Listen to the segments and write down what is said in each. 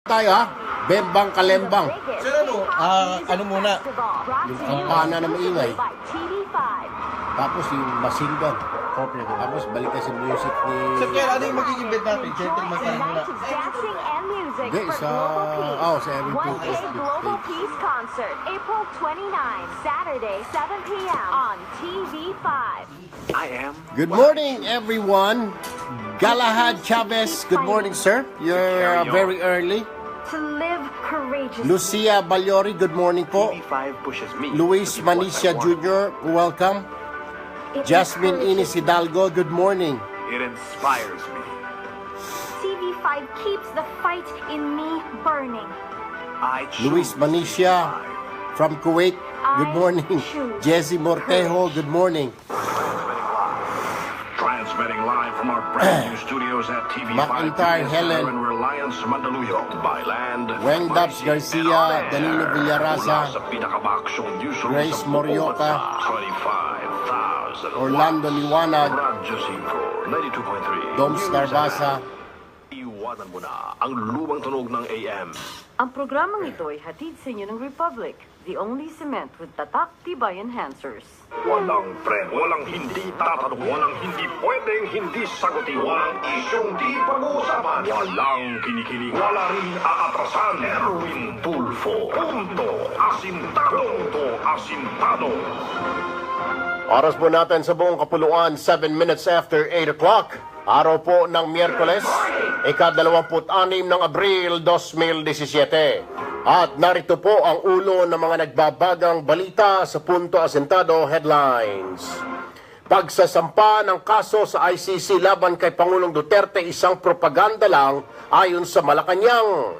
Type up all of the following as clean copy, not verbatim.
Tayo ha, Bembang Kalembang. Sir, ano muna? Yung kampana na maingay. Tapos yung masingan. Copy ko. Tapos balik ka sa music ni... Sir, kaya ano yung magiging bed natin? Gentleman pa rin muna. Hindi, sa Every One Two Day Global Peace Concert, April 29, Saturday, 7 p.m. on TV5. Good morning, everyone. Galahad Chavez, good morning, sir. You're very early. To live courageously. Lucia Balyori, good morning po. TV5 pushes me. Luis to do what I Manicia want. Jr., welcome. It Jasmine encourages- Ines Hidalgo, good morning. It inspires me. TV5 keeps the fight in me burning. I choose Luis Manicia TV5. from Kuwait, good morning. choose Jesse Mortejo, good morning. Transmitting live from our brand new studios at TV5 McIntyre PBS Helen. and Reliance Mandaluyong by land, Weng by Dabs sea, Garcia, and on air. Danilo Villaraza, Mula sa pinakabaksyong newsroom Grace sa buong Morioka, bansa, 25,000 Orlando Liwanag, Radyo 5, 92.3. Doms News Carbasa. Iwanan mo na ang lumang tunog ng AM. Ang programang ito ay hatid sa inyo ng Republic, the only cement with tatak tibay enhancers. Walang friend, walang hindi tatanong, walang hindi pwedeng hindi sagutin, walang isyong di pag-uusapan, walang kinikilig, wala rin aatrasan. Erwin Tulfo, punto, asintado, asintado. Oras po natin sa buong kapuluan, 7 minutes after 8 o'clock. Araw po ng Miyerkules, ika-26 ng Abril 2017. At narito po ang ulo ng mga nagbabagang balita sa Punto Asentado Headlines. Pagsasampa ng kaso sa ICC laban kay Pangulong Duterte, isang propaganda lang ayon sa Malacanang.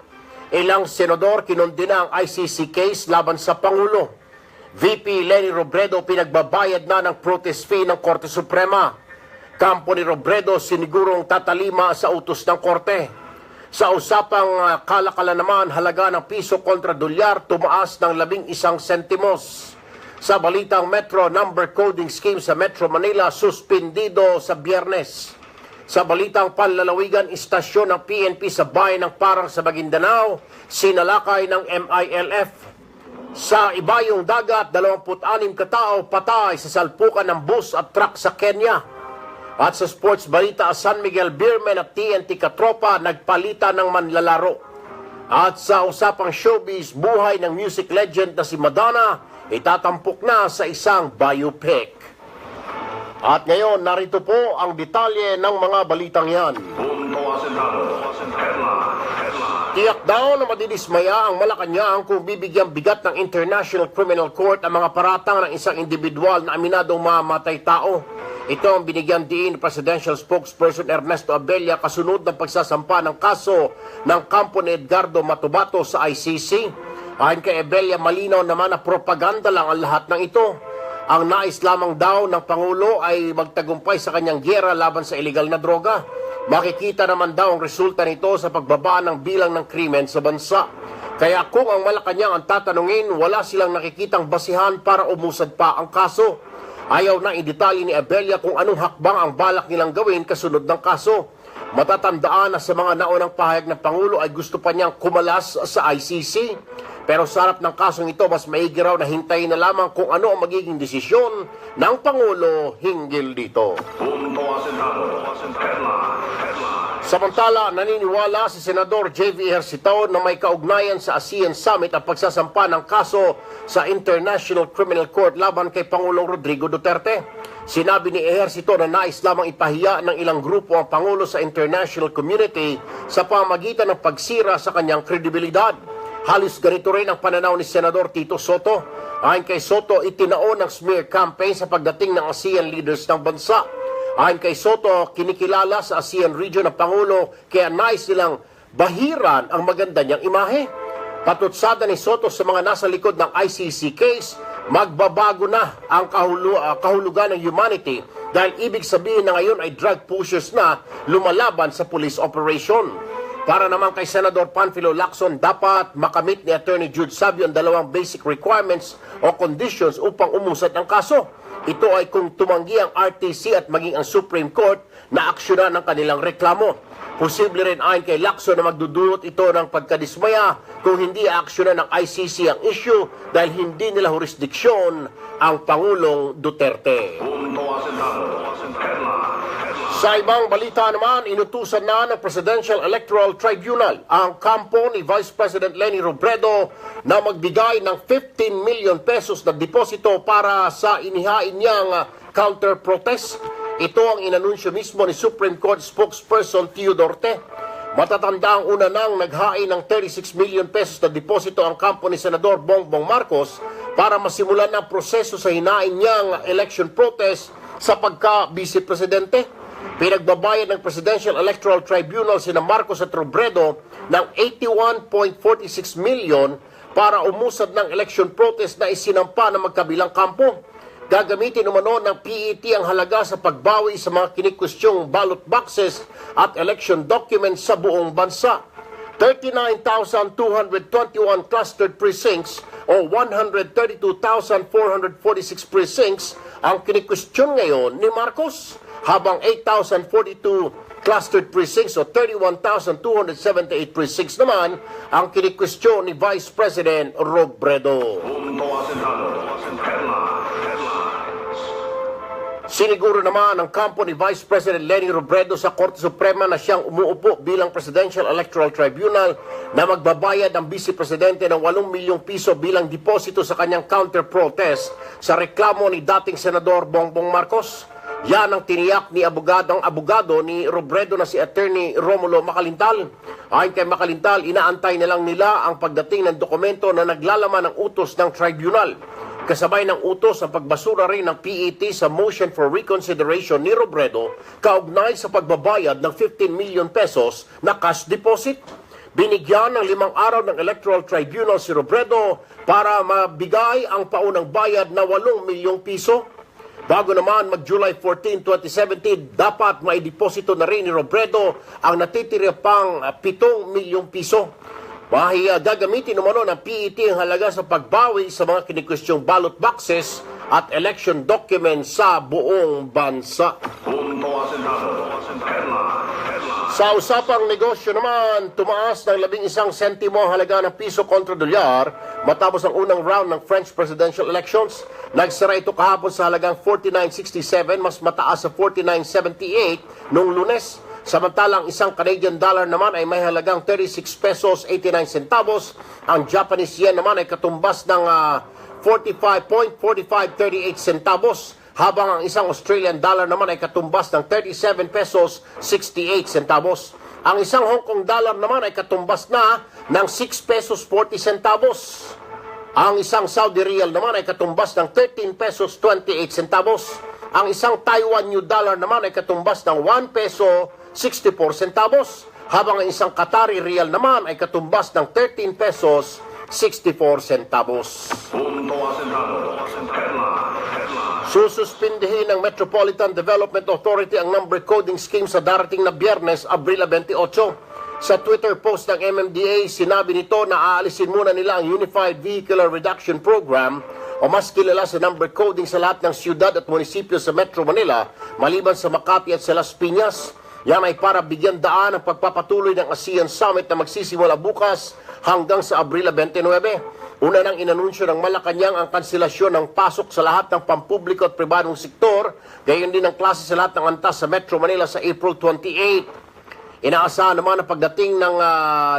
Ilang senador kinondena ang ICC case laban sa Pangulo. VP Leni Robredo pinagbabayad na ng protest fee ng Korte Suprema. Kampo ni Robredo sinigurong tatalima sa utos ng Korte. Sa usapang kalakalan naman, halaga ng piso kontra dolyar tumaas ng 11 sentimos. Sa balitang Metro Number Coding Scheme sa Metro Manila, suspindido sa Biyernes. Sa balitang panlalawigan, istasyon ng PNP sa bayan ng Parang sa Maguindanao, sinalakay ng MILF. Sa ibayong dagat, 26 katao patay sa salpukan ng bus at truck sa Kenya. At sa sports balita, San Miguel Beermen at TNT Katropa nagpalitan ng manlalaro. At sa usapang showbiz, buhay ng music legend na si Madonna itatampok na sa isang biopic. At ngayon, narito po ang detalye ng mga balitang yan. Punto asentado, headline. Tiyak daw na madidismaya ang Malacanang kung bibigyang bigat ng International Criminal Court ang mga paratang ng isang individual na aminadong mamatay tao. Ito ang binigyan diin ni Presidential Spokesperson Ernesto Abella kasunod ng pagsasampa ng kaso ng kampo ni Edgardo Matubato sa ICC. Ayon kay Abella, malinaw naman na propaganda lang ang lahat ng ito. Ang nais lamang daw ng Pangulo ay magtagumpay sa kanyang giyera laban sa illegal na droga. Makikita naman daw ang resulta nito sa pagbaba ng bilang ng krimen sa bansa. Kaya kung ang Malacanang ang tatanungin, wala silang nakikitang basihan para umusad pa ang kaso. Ayaw na idetalye ni Abella kung anong hakbang ang balak nilang gawin kasunod ng kaso. Matatandaan na sa mga naunang pahayag ng Pangulo ay gusto pa niyang kumalas sa ICC. Pero sa harap ng kasong ito, mas maigi raw na hintayin na lamang kung ano ang magiging desisyon ng Pangulo hinggil dito. Punto asentado, headline. Samantala, naniniwala si Senador J.V. Ejercito na may kaugnayan sa ASEAN Summit ang pagsasampa ng kaso sa International Criminal Court laban kay Pangulong Rodrigo Duterte. Sinabi ni Ejercito na nais lamang ipahiya ng ilang grupo ang Pangulo sa international community sa pamagitan ng pagsira sa kanyang kredibilidad. Halos ganito rin ang pananaw ni Senador Tito Soto. Ayon kay Soto, itinaon ang smear campaign sa pagdating ng ASEAN leaders ng bansa. Ayon kay Soto, kinikilala sa ASEAN region ng Pangulo kaya nais nilang bahiran ang maganda niyang imahe. Patutsada ni Soto sa mga nasa likod ng ICC case, magbabago na ang kahulugan ng humanity dahil ibig sabihin na ngayon ay drug pushers na lumalaban sa police operation. Para naman kay Senador Panfilo Lacson, dapat makamit ni Attorney Jude Sabio ang dalawang basic requirements o conditions upang umusad ng kaso. Ito ay kung tumanggi ang RTC at maging ang Supreme Court na aksyonan ang kanilang reklamo. Posible rin ayon kay Lacson na magdudulot ito ng pagkadismaya kung hindi aaksyonan ng ICC ang issue dahil hindi nila jurisdiksyon ang Pangulong Duterte. Sa ibang balita naman, inutusan na ng Presidential Electoral Tribunal ang kampo ni Vice President Leni Robredo na magbigay ng 15 million pesos na deposito para sa inihain niyang counter-protest. Ito ang inanunsyo mismo ni Supreme Court spokesperson Tio Dorte. Matatanda ang una nang naghain ng 36 million pesos na deposito ang kampo ni Senador Bongbong Marcos para masimulan ang proseso sa hinain niyang election protest sa pagka-vice presidente. Pinagbabayad ng Presidential Electoral Tribunal sina Marcos at Robredo ng 81.46 million para umusad ng election protest na isinampa ng magkabilang kampo. Gagamitin umano ng PET ang halaga sa pagbawi sa mga kinikwestyong ballot boxes at election documents sa buong bansa. 39,221 clustered precincts o 132,446 precincts ang kinikwestiyon ngayon ni Marcos, habang 8,042 clustered precincts o 31,278 precincts naman ang kinikwestiyon ni Vice President Robredo. Siniguro naman ang kampo ni Vice President Leni Robredo sa Korte Suprema na siyang umuupo bilang Presidential Electoral Tribunal na magbabayad ang Vice Presidente ng 8 milyong piso bilang deposito sa kanyang counter-protest sa reklamo ni dating Senador Bongbong Marcos. Yan ang tiniyak ni abogado ni Robredo na si Attorney Romulo Macalintal. Ayon kay Macalintal, inaantay na lang nila ang pagdating ng dokumento na naglalaman ng utos ng tribunal. Kasabay ng utos ang pagbasura rin ng PET sa motion for reconsideration ni Robredo kaugnay sa pagbabayad ng 15 million pesos na cash deposit. Binigyan ng 5 araw ng Electoral Tribunal si Robredo para mabigay ang paunang bayad na 8 milyong piso. Bago naman mag-July 14, 2017, dapat maideposito na rin ni Robredo ang natitira pang 7 milyong piso. Gagamitin umano ng PET ang halaga sa pagbawi sa mga kinikwestyong ballot boxes at election documents sa buong bansa. Sa usapang negosyo naman, tumaas ng 11 sentimo ang halaga ng piso kontra dolyar matapos ang unang round ng French presidential elections. Nagsara ito kahapon sa halagang 49.67, mas mataas sa 49.78 noong Lunes. Samantalang isang Canadian dollar naman ay may halagang 36 pesos 89 centavos. Ang Japanese yen naman ay katumbas ng 45.4538 centavos. Habang ang isang Australian dollar naman ay katumbas ng 37 pesos 68 centavos. Ang isang Hong Kong dollar naman ay katumbas na ng 6 pesos 40 centavos. Ang isang Saudi Riyal naman ay katumbas ng 13 pesos 28 centavos. Ang isang Taiwan New Dollar naman ay katumbas ng 1 peso 64 centavos. Habang ang isang Qatari Riyal naman ay katumbas ng 13 pesos 64 centavos. Sususpindihin ng Metropolitan Development Authority ang number coding scheme sa darating na Biyernes, Abril 28. Sa Twitter post ng MMDA, sinabi nito na aalisin muna nila ang Unified Vehicular Reduction Program o mas kilala sa number coding sa lahat ng siyudad at munisipyo sa Metro Manila, maliban sa Makati at sa Las Piñas. Yan ay para bigyan daan ang pagpapatuloy ng ASEAN Summit na magsisimula bukas hanggang sa Abril 29. Una nang inanunsyo ng Malacanang ang kanselasyon ng pasok sa lahat ng pampubliko at pribadong sektor, gayon din ang klase sa lahat ng antas sa Metro Manila sa April 28. Inaasahan naman ang pagdating ng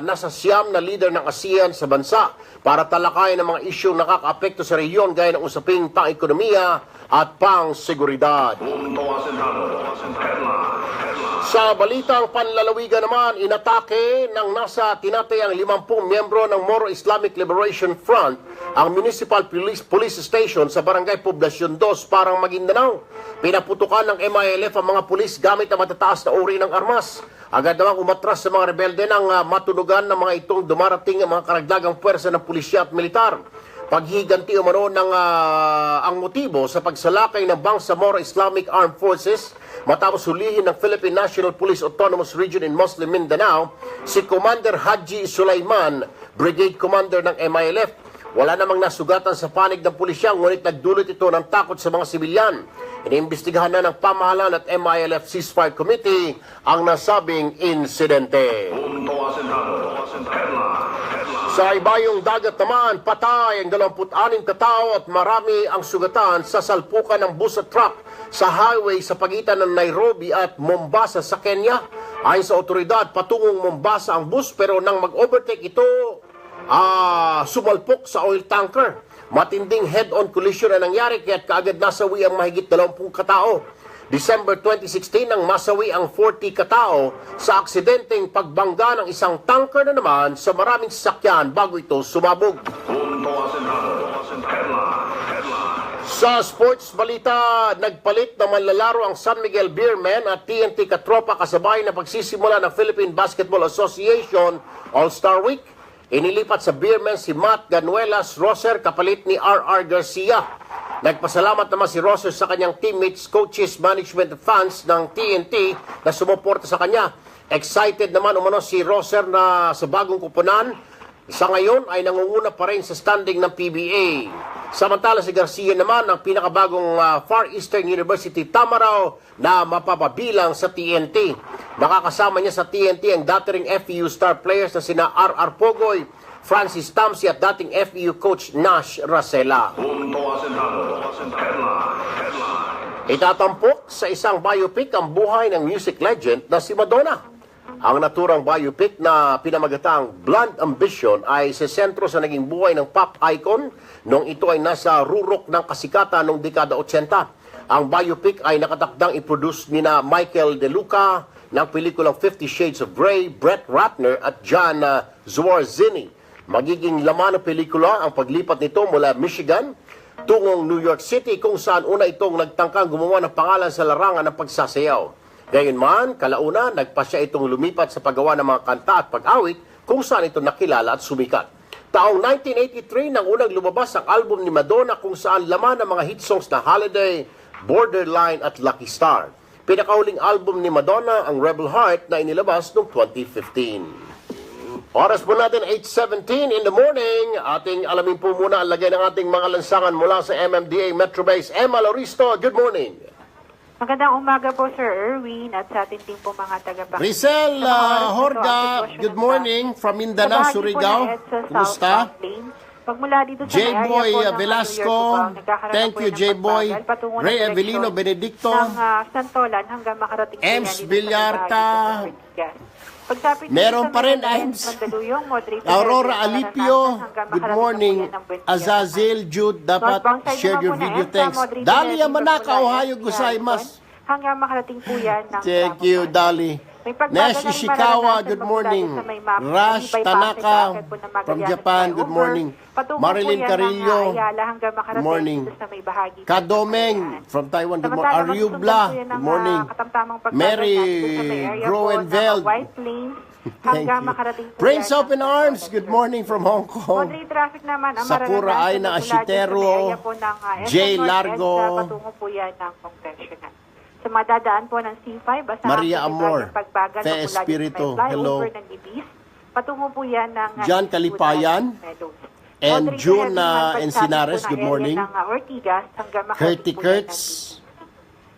nasa siyam na leader ng ASEAN sa bansa para talakayin ang mga isyong nakakaapekto sa rehiyon gaya ng usaping pang-ekonomiya at pang-seguridad. Sa balitang panlalawigan naman, inatake ng nasa tinatayang 50 miyembro ng Moro Islamic Liberation Front ang Municipal Police Station sa Barangay Poblacion 2, Parang Maguindanao. Pinaputukan ng MILF ang mga pulis gamit ang matataas na uri ng armas. Agad namang umatras sa mga rebelde ng matunugan ng mga itong dumarating ang mga karagdagang puwersa ng pulisya at militar. Paghiganti umano ng ang motibo sa pagsalakay ng Bangsamoro Islamic Armed Forces matapos hulihin ng Philippine National Police Autonomous Region in Muslim Mindanao si Commander Haji Sulaiman, Brigade Commander ng MILF. Wala namang nasugatan sa panig ng pulisya, ngunit nagdulot ito ng takot sa mga sibilyan. Iniimbestigahan na ng pamahalaan at MILF Ceasefire Committee ang nasabing insidente. Punto asentado. Headline. Sa ibayong dagat naman, patay ang 26 katao at marami ang sugatan sa salpukan ng bus at truck sa highway sa pagitan ng Nairobi at Mombasa sa Kenya. Ayon sa otoridad, patungong Mombasa ang bus pero nang mag-overtake ito, sumalpok sa oil tanker. Matinding head-on collision na nangyari kaya't kaagad nasawi ang mahigit 20 katao. December 2016 nang masawi ang 40 katao sa aksidenteng pagbangga ng isang tanker na naman sa maraming sasakyan bago ito sumabog. Punto asentado. Headline. Sa sports balita, nagpalit na manlalaro ang San Miguel Beermen at TNT Katropa kasabay na pagsisimula ng Philippine Basketball Association All-Star Week. Inilipat sa Beermen si Matt Ganuelas Roser kapalit ni R.R. Garcia. Nagpasalamat naman si Roser sa kanyang teammates, coaches, management at fans ng TNT na sumuporta sa kanya. Excited naman umano si Roser na sa bagong kupunan. Sa ngayon ay nangunguna pa rin sa standing ng PBA. Samantala si Garcia naman ang pinakabagong Far Eastern University Tamaraw na mapapabilang sa TNT. Nakakasama niya sa TNT ang dating FEU star players na sina R.R. Pogoy, Francis Tamsi at dating FEU coach Nash Racela. Punto asentado. Headline. Itatampok sa isang biopic ang buhay ng music legend na si Madonna. Ang naturang biopic na pinamagatang Blonde Ambition ay sa sentro sa naging buhay ng pop icon nung ito ay nasa rurok ng kasikatan noong dekada 80. Ang biopic ay nakatakdang iproduce ni na Michael De Luca ng pelikulang 50 Shades of Grey, Brett Ratner at John Zwarzini. Magiging laman ng pelikula ang paglipat nito mula Michigan tungong New York City kung saan una itong nagtangkang gumawa ng pangalan sa larangan ng pagsasayaw. Gayunman, kalauna, nagpasya itong lumipat sa paggawa ng mga kanta at pag-awit kung saan ito nakilala at sumikat. Taong 1983 nang unang lumabas ang album ni Madonna kung saan laman ng mga hit songs na Holiday, Borderline at Lucky Star. Pinakahuling album ni Madonna ang Rebel Heart na inilabas noong 2015. Oras po natin 8:17 in the morning. Ating alamin po muna ang lagay ng ating mga lansangan mula sa MMDA Metro Base. Emma Loristo, good morning. Magandang umaga po, Sir Erwin, at sa ating team po mga tagapakita. Rizal Horga, good morning from Mindanao, Surigao. Kumusta? Pagmula dito sa J-Boy Velasco, thank you J-Boy. Ray Avelino Benedicto, ng Santolan hanggang makarating po Ems yan dito sa Villarta. Pagsapit Meron dito pa sa rin, Mandaluyong, Ems. Mandaluyong, Moderator, Aurora Ferdinand, Alipio, hanggang good makarating morning. po yan ng Buendia. Azazel Jude, dapat Northbound side share naman your po na video, EDSA, thanks. Moderator, Dali Ferdinand, Yamanaka, Ferdinand, Ohio gozaimasu. Hanggang makarating po yan ng Thank you, Dali. May pagbaga Nash na rin Ishikawa, mararanasan good pagmula morning. sa may map. Rash May Tanaka bypass po ng from Magallanes Japan, good flyover. morning. Patungo po Marilyn yan ng Carillo, Ayala hanggang makarating good morning. dito sa may bahagi. Kadomeng from Taiwan, good morning. Samantala, Ariubla, magsusunod po yan ng, good morning. katamtamang pagbaga Mary na dito sa may area po Groenveld. ng White Plains Thank hanggang you. makarating po Prince yan ng Open Arms, good morning from Hong Kong. Moderate traffic naman ang Sakura mararanasan Aina mula dyan sa Ashitero, may area po ng J. SM North Largo, EDSA, patungo po yan ng Conventional. Sa madadaan po ng C5, asahan Maria po may Amor, bagong pagbagal Fe na mula dito sa Espiritu, may flyover hello. ng Libis. Patungo po yan ng John Kalipayan, and Moderator June Heavy Man, Encinares, pagsapit po good ng morning. area ng Ortigas hanggang makarating Curty po yan ng Kurtz,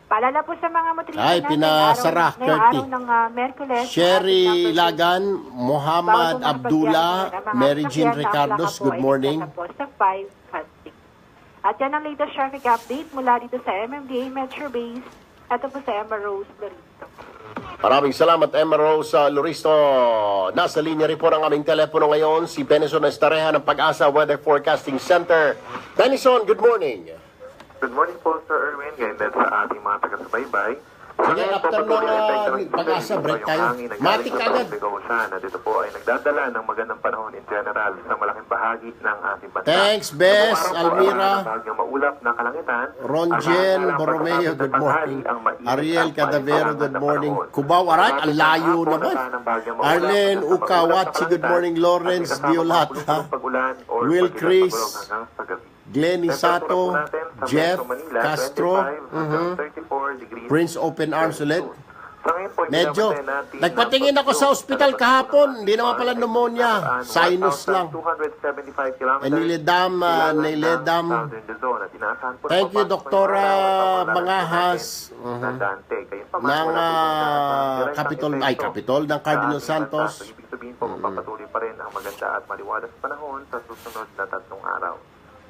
Paalala po sa mga motorista ay, natin, pinasara, ngayong Curty. araw ng Merkules, Sherry ating number Lagan, Muhammad bawat Abdullah, pagpapagyan ng mga Mary Jean sasakyan na Ricardos, plaka po good ay morning. nasa posta 5 at 6. At yan ang latest traffic update mula dito sa MMDA Metro Base. Ito po sa Emma Rose Lorito. Maraming salamat, Emma Rose Loristo. Nasa linya rin po ng aming telepono ngayon si Benison Estareja ng Pag-asa Weather Forecasting Center. Benison, good morning. Good morning po, Sir Erwin. Ganyan din sa ating mga taga-subaybay. Sige, after ng Pag-asa, break tayo. Matik agad. Na dito po ay nagdadala ng magandang panahon in general sa malaking bahagi ng ating bansa. Thanks, Bes, Sa buong araw po, Almira, bahagyang maulap na kalangitan. Ronjen Borromeo, good morning. Ariel Cadavero, good morning. Cubao Arat, ang layo naman. Arlen Ukawachi, good morning. Lawrence Diolata, Will Chris, Glenny Sato, Jeff Castro, Prince Open Arms ulit. Sa ngayon po Medyo. Nagpatingin ako sa ospital kahapon. Hindi naman pala pneumonia. Sinus lang. 275 kilometers. Niledam. Thank you, Doktora Mangahas. Ng Capitol ng Cardinal Santos. Ibig sabihin po, magpapatuloy pa rin ang maganda at maliwalas panahon sa susunod na 3 araw.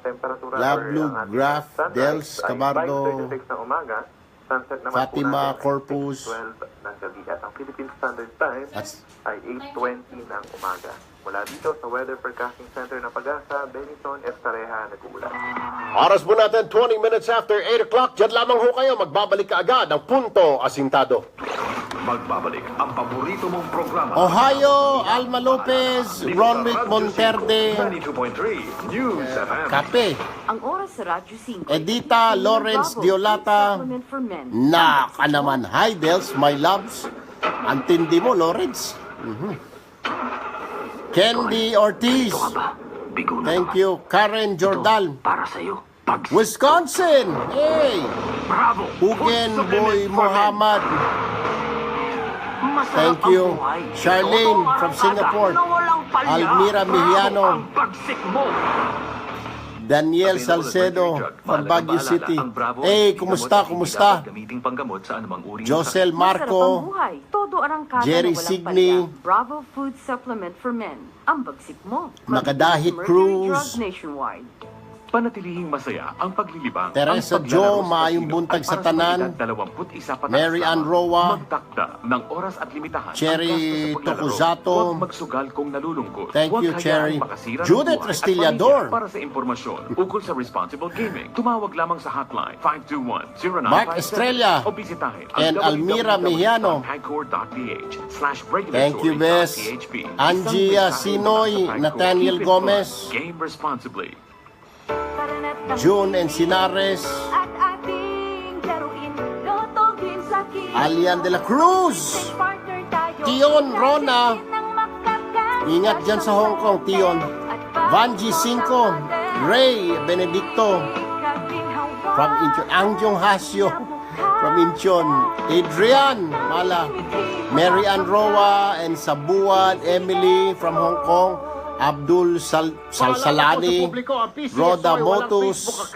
Temperatura Lablu, Graf, Dels, Cabardo, 5:36 ng umaga. Sunset naman Fatima, po natin ay Corpus. 12 ng gabi at ang Philippine Standard Time ay 8:20 ng umaga. Mula dito sa Weather Forecasting Center ng Pag-asa, Benison, Estareja, nag-uulat. Oras po natin, 20 minutes after 8 o'clock. Diyan lamang ho kayo. Magbabalik ka agad ang Punto Asintado. Magbabalik ang paborito mong programa. Ohio, Alma Lopez, Ronwick Monterde, 92.3 News FM. Kape, Ang oras sa Radyo 5. Edita Lawrence Bravo, Diolata. supplement for men. Naka naman. Hi, Dels, my loves. Antindi mo, Lawrence. Candy Ortiz. Bigo na Thank you. Karen Jordal. para sa'yo. Wisconsin. Hey. Bravo! Hugen Boy Muhammad. Thank you. Charlene from Singapore. Almira Mihiano. Daniel Salcedo from Baguio City. Hey, kumusta? Josel Masarap ang Marco. buhay. Todo arangkada Jerry na walang Signy. palya. Bravo Food Supplement for Men. Ang bagsik mo. Makadahit Mercury Cruz. Drug Nationwide. Panatilihing masaya ang paglilibang. Teresa Ang Jo, paglalaro sa maayong pasilyo buntag ay sa para tanan. edad 21 pataas Mary Ann lamang. Roa. Magtakda ng oras at limitahan. Cherry ang gastos sa paglalaro. Tokuzato. Huwag magsugal kung nalulungkot. Thank Huwag you, hayaang Cherry. makasira ng Judith buhay at Restillador. pamilya. Para sa impormasyon ukol sa responsible gaming, tumawag lamang sa hotline 521-0957 Mark Estrella o bisitahin and Almira Mihiano. Thank you, Bes. Angie Sinoy, Nathaniel Gomez, Game responsibly. June Encinares, At ating laruin, Lotto Games Lucky. Alian de la Cruz, Partner tayo. Tion Rona. Ng makakasya. Ingat dyan sa Hong Kong, Tion. Vanji 5, Ray Benedicto, from Incheon, Angjong Hasyo, from Incheon, Adrian Mala, Mary Ann Roa, and Sabuad, Emily from Hong Kong, Abdul Salsalani, Roda Motus,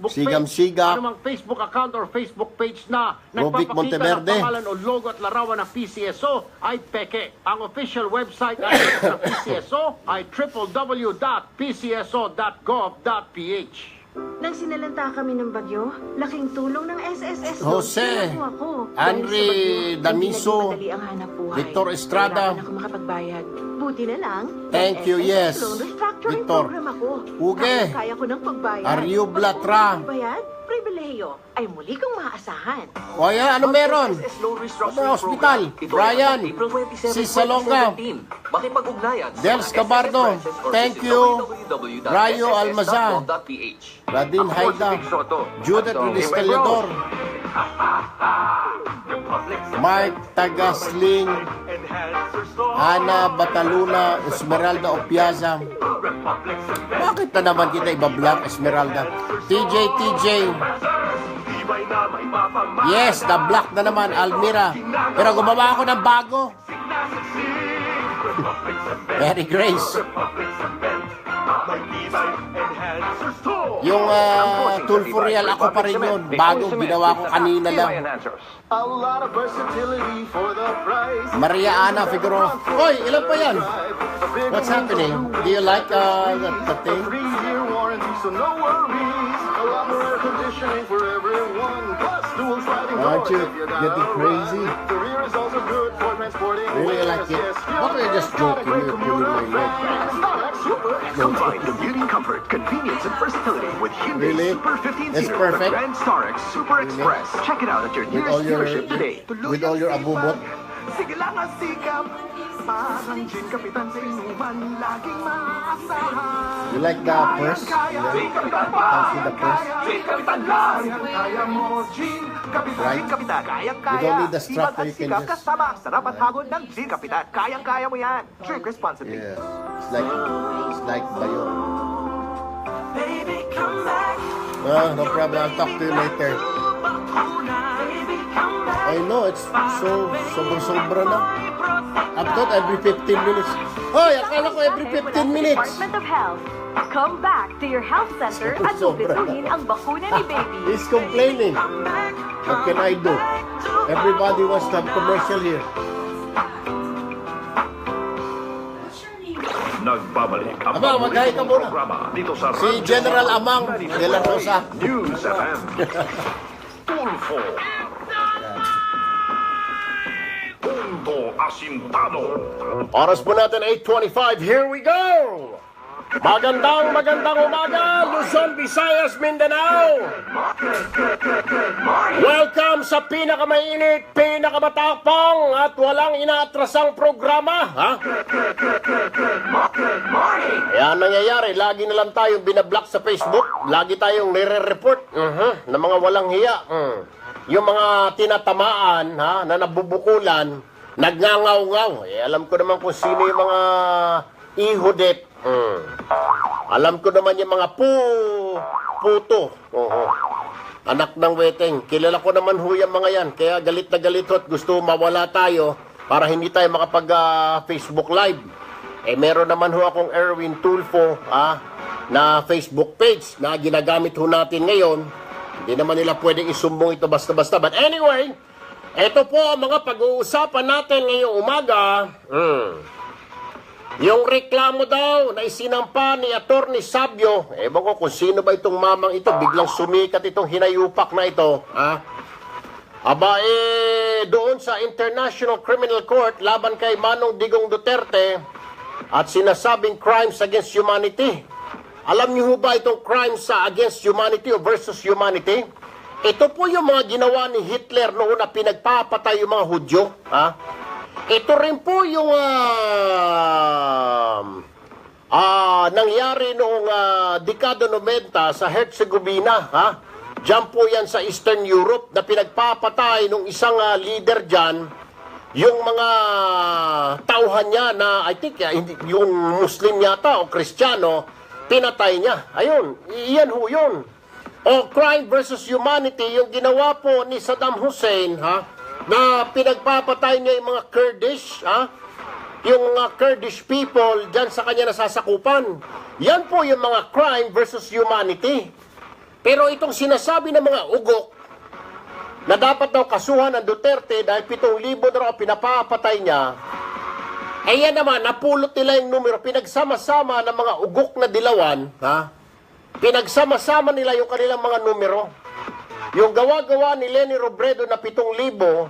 Sigam Sigap, anumang Facebook account or Facebook page na Robic nagpapakita Monteverde. ng pangalan o logo at larawan ng PCSO ay peke. Ang official website address ng PCSO ay www.pcso.gov.ph. Nang sinalanta kami ng bagyo, laking tulong ng SSS. Jose, Andre Damiso, Victor Estrada. Ako makapagbayad. Buti na lang. Thank you, yes. Loan restructuring Victor. program ako. Uge. Kaya ko ng pagbayad. Aryu Blatra. Bayad? Pribileyo ay muli kong maaasahan. O yan, ano meron? Ano hospital? Brian, si Salonga, Dels Cabardo, thank you. Rayo Almazan, Radin Haida, Judith Ristallador, Mark Tagasling, Ana Bataluna, Esmeralda Opiaza. Bakit na naman kita iba-block, Esmeralda? TJ. Yes, na-block na naman, Almira. Pero gumawa ako ng bago. Mary Grace. Yung Tulfo Real, ako pa rin yun. Bago, ginawa ko kanina lang. Maria Ana Figueroa. Hoy, ilan pa yan? What's happening? Do you like the thing? Aren't you getting crazy? Really like it? What are you just joking? You're pulling my leg. Combine the beauty, comfort, convenience, and versatility with Hyundai Really? Super It's 15-seater perfect? Grand Star X Super Express. Check it out at your With all nearest your dealership today. with all your abubot. Sige lang ang sikap. Parang gin kapitan sa inuman, laging maaasahan. You like the purse? Gin kapitan pa. Fancy the purse? Gin kapitan lang. Kaya mo, gin kapitan. Right? Gin kapitan. Kayang-kaya. You don't need the strap, Ibang you can sikap just- kasama ang sarap at hagod ng gin kapitan. Kayang-kaya mo yan. Drink responsibly. Yes. It's like bayo. No problem. I'll talk to you later. I know, it's sobrang-sobra na. I thought every 15 minutes. Hoy, akala ko every 15 minutes. Department of Health. Come back to your health center at Sobra. lubisuhin ang bakuna ni baby. He's complaining. What can I do? Everybody wants to have commercial here. Nagbabalik ang Aba, mag-hi ka muna. programa dito sa Si Radyo General Amang de la Rosa. News FM. Tulfo. Punto Asintado. Oras po natin 8:25. Here we go! Magandang umaga, Luzon, Visayas, Mindanao! Welcome sa pinakamainit, pinakamatapang at walang inaatrasang programa, ha? Kaya nangyayari, lagi na lang tayong binablock sa Facebook, lagi tayong nire-report ng mga walang hiya. Yung mga tinatamaan, ha, na nabubukulan, nagngangaw-ngaw. Alam ko naman kung sino yung mga ihudet. Alam ko naman yung mga puto. Anak ng weteng. Kilala ko naman ho yung mga yan. Kaya galit na galit ho at gusto mawala tayo para hindi tayo makapag Facebook Live. Meron naman ho akong Erwin Tulfo na Facebook page na ginagamit ho natin ngayon. Hindi naman nila pwedeng isumbong ito basta-basta. But anyway, ito po ang mga pag-uusapan natin ngayong umaga. Yung reklamo daw na isinampa ni Atty. Sabio, ewan ko kung sino ba itong mamang ito, biglang sumikat itong hinayupak na ito, Aba, doon sa International Criminal Court, laban kay Manong Digong Duterte, at sinasabing crimes against humanity. Alam niyo ba itong crimes against humanity o versus humanity? Ito po yung mga ginawa ni Hitler noon na pinagpapatay yung mga Hudyo, Ito rin po yung nangyari noong dekada 90 sa Herzegovina, Diyan po yan sa Eastern Europe na pinagpapatay ng isang leader dyan, yung mga tauhan niya na, I think, yung Muslim yata o Kristiyano, pinatay niya. Ayun, iyan ho yun. O crime versus humanity, yung ginawa po ni Saddam Hussein, na pinagpapatay niya yung mga Kurdish, yung mga Kurdish people dyan sa kanya nasasakupan. Yan po yung mga crime versus humanity. Pero itong sinasabi ng mga ugok na dapat daw kasuhan ng Duterte dahil 7,000 na raw pinapapatay niya, yan naman, napulot nila yung numero, pinagsama-sama ng mga ugok na dilawan, pinagsama-sama nila yung kanilang mga numero. Yung gawa-gawa ni Leni Robredo na 7,000,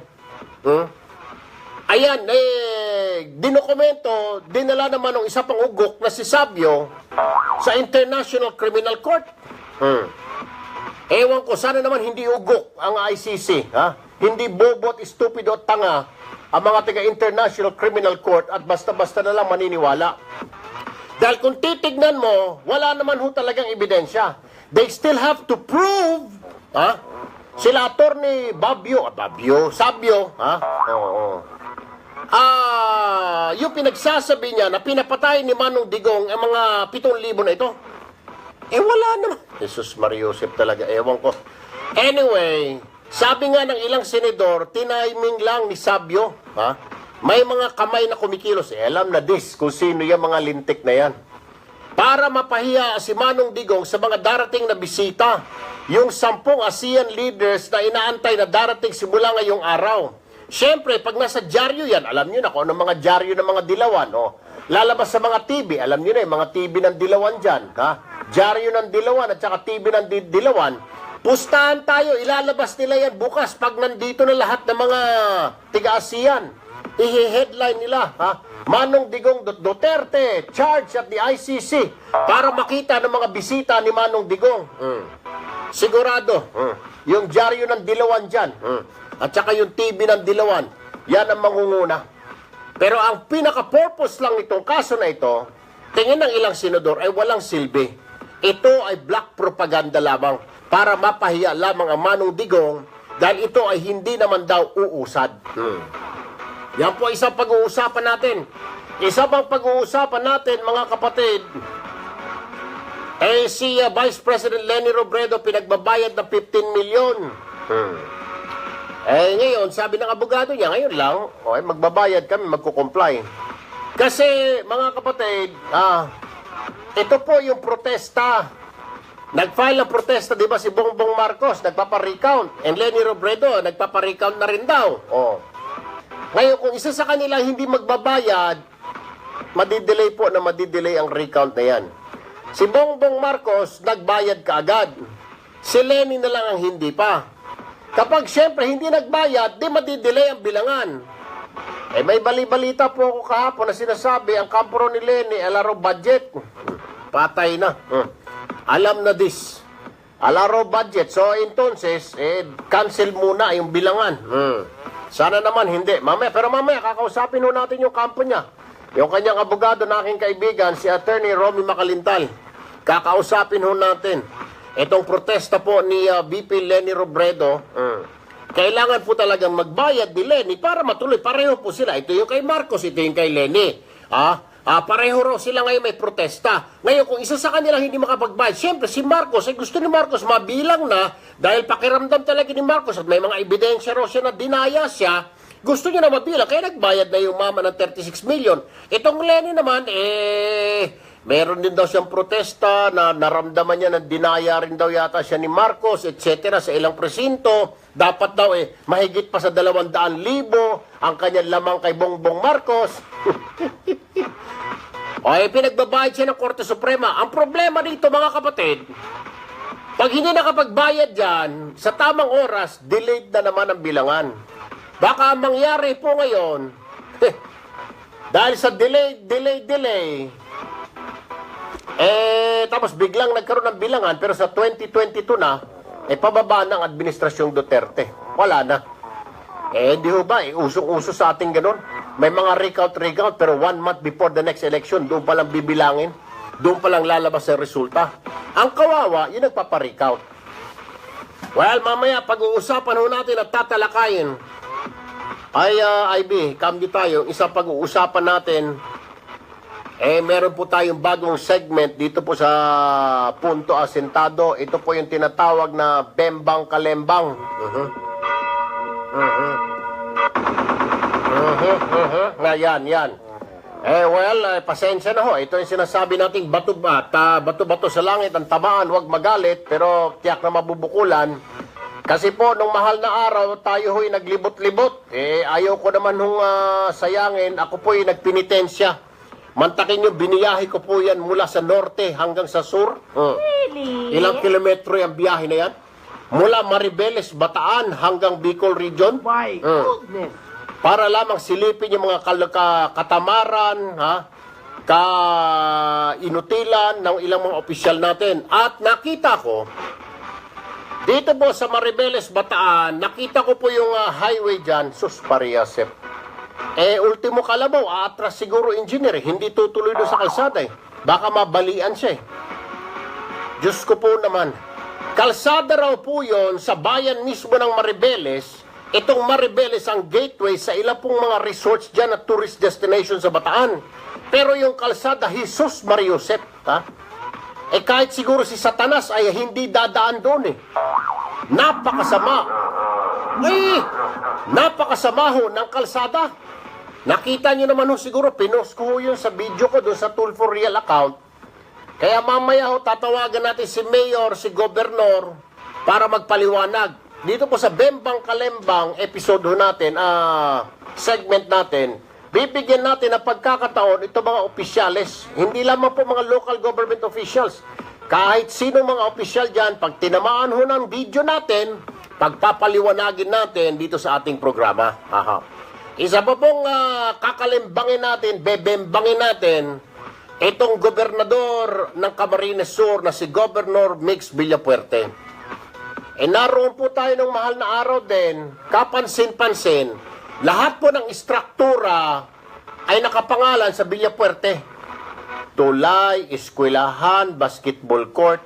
ayan, dinokumento, dinala naman ng isa pang ugok na si Sabio sa International Criminal Court. Ewan ko, sana naman hindi ugok ang ICC, Hindi bobot, stupido at tanga ang mga taga-International Criminal Court at basta-basta na lang maniniwala. Dahil kung titignan mo, wala naman ho talagang ebidensya. They still have to prove, sila Atty. Sabio, yung pinagsasabi niya na pinapatay ni Manong Digong ang mga 7,000 na ito. Wala naman. Jesus Mariosep talaga, ewan ko. Anyway, sabi nga ng ilang senador, tiniming lang ni Sabio, may mga kamay na kumikilos. Alam na kung sino yung mga lintik na yan. Para mapahiya si Manong Digong sa mga darating na bisita, yung 10 ASEAN leaders na inaantay na darating simula ngayong araw. Siyempre, pag nasa dyaryo yan, alam nyo na kung ano mga dyaryo ng mga dilawan. Lalabas sa mga TV, alam nyo na yung mga TV ng dilawan dyan. Dyaryo ng dilawan at saka TV ng dilawan. Pustahan tayo, ilalabas nila yan bukas pag nandito na lahat ng mga tiga-ASEAN. I-headline nila, Manong Digong Duterte, charge at the ICC para makita ng mga bisita ni Manong Digong. Sigurado, yung dyaryo ng dilawan dyan, at saka yung TV ng dilawan, yan ang mangunguna. Pero ang pinaka-purpose lang itong kaso na ito, tingin ng ilang senador ay walang silbi. Ito ay black propaganda lamang para mapahiya lamang ang Manong Digong dahil ito ay hindi naman daw uusad. Yan po isang pag-uusapan natin. Isa pang pag-uusapan natin, mga kapatid, si Vice President Leni Robredo pinagbabayad ng 15 milyon. Eh ngayon, sabi ng abogado niya, ngayon lang, okay, magbabayad kami, magkukomply. Kasi, mga kapatid, ito po yung protesta. Nag-file ng protesta, di ba, si Bongbong Marcos, nagpapa-recount. And Leni Robredo, nagpapa-recount na rin daw. Oh. Ngayon, kung isa sa kanila hindi magbabayad, madidelay po na madidelay ang recount na yan. Si Bongbong Marcos, nagbayad kaagad. Si Leni na lang ang hindi pa. Kapag siyempre hindi nagbayad, di madidelay ang bilangan. Eh may bali-balita po ako kahapon na sinasabi, ang kampo ni Leni, alaro budget. Patay na. Alam na this. Alaro budget. So, entonces, cancel muna yung bilangan. Sana naman hindi. Pero mamaya, kakausapin ho natin yung kampo niya. Yung kanyang abogado na aking kaibigan, si Attorney Romy Macalintal. Kakausapin ho natin. Itong protesta po ni VP Leni Robredo, kailangan po talagang magbayad ni Leni para matuloy. Pareho po sila. Ito yung kay Marcos, ito yung kay Leni. Pareho raw sila ngayon may protesta. Ngayon, kung isa sa kanila hindi makapagbayad, siyempre si Marcos, gusto ni Marcos mabilang na dahil pakiramdam talaga ni Marcos at may mga ebidensya raw siya na dinaya siya, gusto niya na mabilang. Kaya nagbayad na yung mama ng 36 million. Itong Leni naman, meron din daw siyang protesta na naramdaman niya na dinaya rin daw yata siya ni Marcos, etc. sa ilang presinto. Dapat daw mahigit pa sa 200,000 ang kanyang lamang kay Bongbong Marcos. Pinagbabayad siya ng Korte Suprema. Ang problema dito, mga kapatid, pag hindi nakapagbayad dyan, sa tamang oras, delayed na naman ang bilangan. Baka mangyari po ngayon, dahil sa delay, tapos biglang nagkaroon ng bilangan, pero sa 2022 na, pababa ng Administrasyong Duterte. Wala na. Di ho ba, usong-uso sa ating ganun. May mga recount, pero 1 month before the next election, doon pa lang bibilangin. Doon pa lang lalabas ang resulta. Ang kawawa, yun nagpaparecount. Well, mamaya, pag-uusapan ho natin at tatalakayin, IB, kamdi tayo, isang pag-uusapan natin, meron po tayong bagong segment dito po sa Punto Asentado. Ito po yung tinatawag na Bembang Kalembang. Yan. Pasensya na ho. Ito yung sinasabi nating bato-bato sa langit, ang tamaan, huwag magalit, pero tiyak na mabubukulan. Kasi po, nung mahal na araw, tayo ho'y naglibot-libot. Ayaw ko naman hong sayangin. Ako po'y nagpinitensya. Mantakin nyo, biniyahe ko po yan mula sa norte hanggang sa sur. Really? Ilang kilometro yung biyahe na yan? Mula Maribeles, Bataan hanggang Bicol Region. My goodness! Para lamang silipin yung mga katamaran, kainutilan ng ilang mga opisyal natin. At nakita ko, dito po sa Maribeles, Bataan, nakita ko po yung highway dyan, sus pariasep. Ultimo kalabaw, aatras siguro engineer, hindi tutuloy doon sa kalsada Baka mabalian siya Diyos ko po naman. Kalsada raw po yun sa bayan mismo ng Maribeles. Itong Maribeles ang gateway sa ilang pong mga resorts dyan at tourist destination sa Bataan. Pero yung kalsada, Jesus Mariosep, kahit siguro si Satanas ay hindi dadaan doon Napakasama. Napakasama ho ng kalsada. Nakita nyo naman siguro, pinost ko yun sa video ko doon sa Tulfo Real account. Kaya mamaya tatawagan natin si Mayor, si Gobernador para magpaliwanag. Dito po sa Bembang Kalembang episode natin, segment natin, bibigyan natin ng pagkakataon ito mga opisyales. Hindi lamang po mga local government officials. Kahit sino mga opisyal dyan, pag tinamaan ho ng video natin, pagpapaliwanagin natin dito sa ating programa. Isa pa pong kakalimbangin natin, bebembangin natin, itong gobernador ng Camarines Sur na si Governor Mix Villapuerte. Naroon po tayo ng mahal na araw din, kapansin-pansin, lahat po ng istruktura ay nakapangalan sa Villapuerte. Tulay, eskwelahan, basketball court,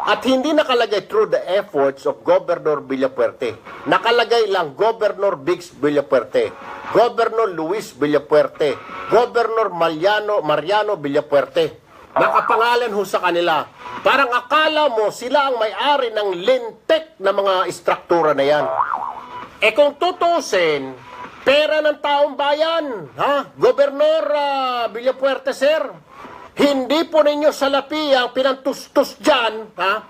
at hindi nakalagay through the efforts of Governor Villapuerte. Nakalagay lang Governor Bix Villapuerte, Governor Luis Villapuerte, Governor Mariano Villapuerte. Nakapangalan ho sa kanila. Parang akala mo sila ang may-ari ng lintek na mga istruktura na yan. kung tutusin, pera ng taong bayan, ha? Gobernador Villapuerte, sir, hindi po ninyo salapi ang pinantustos dyan, ha?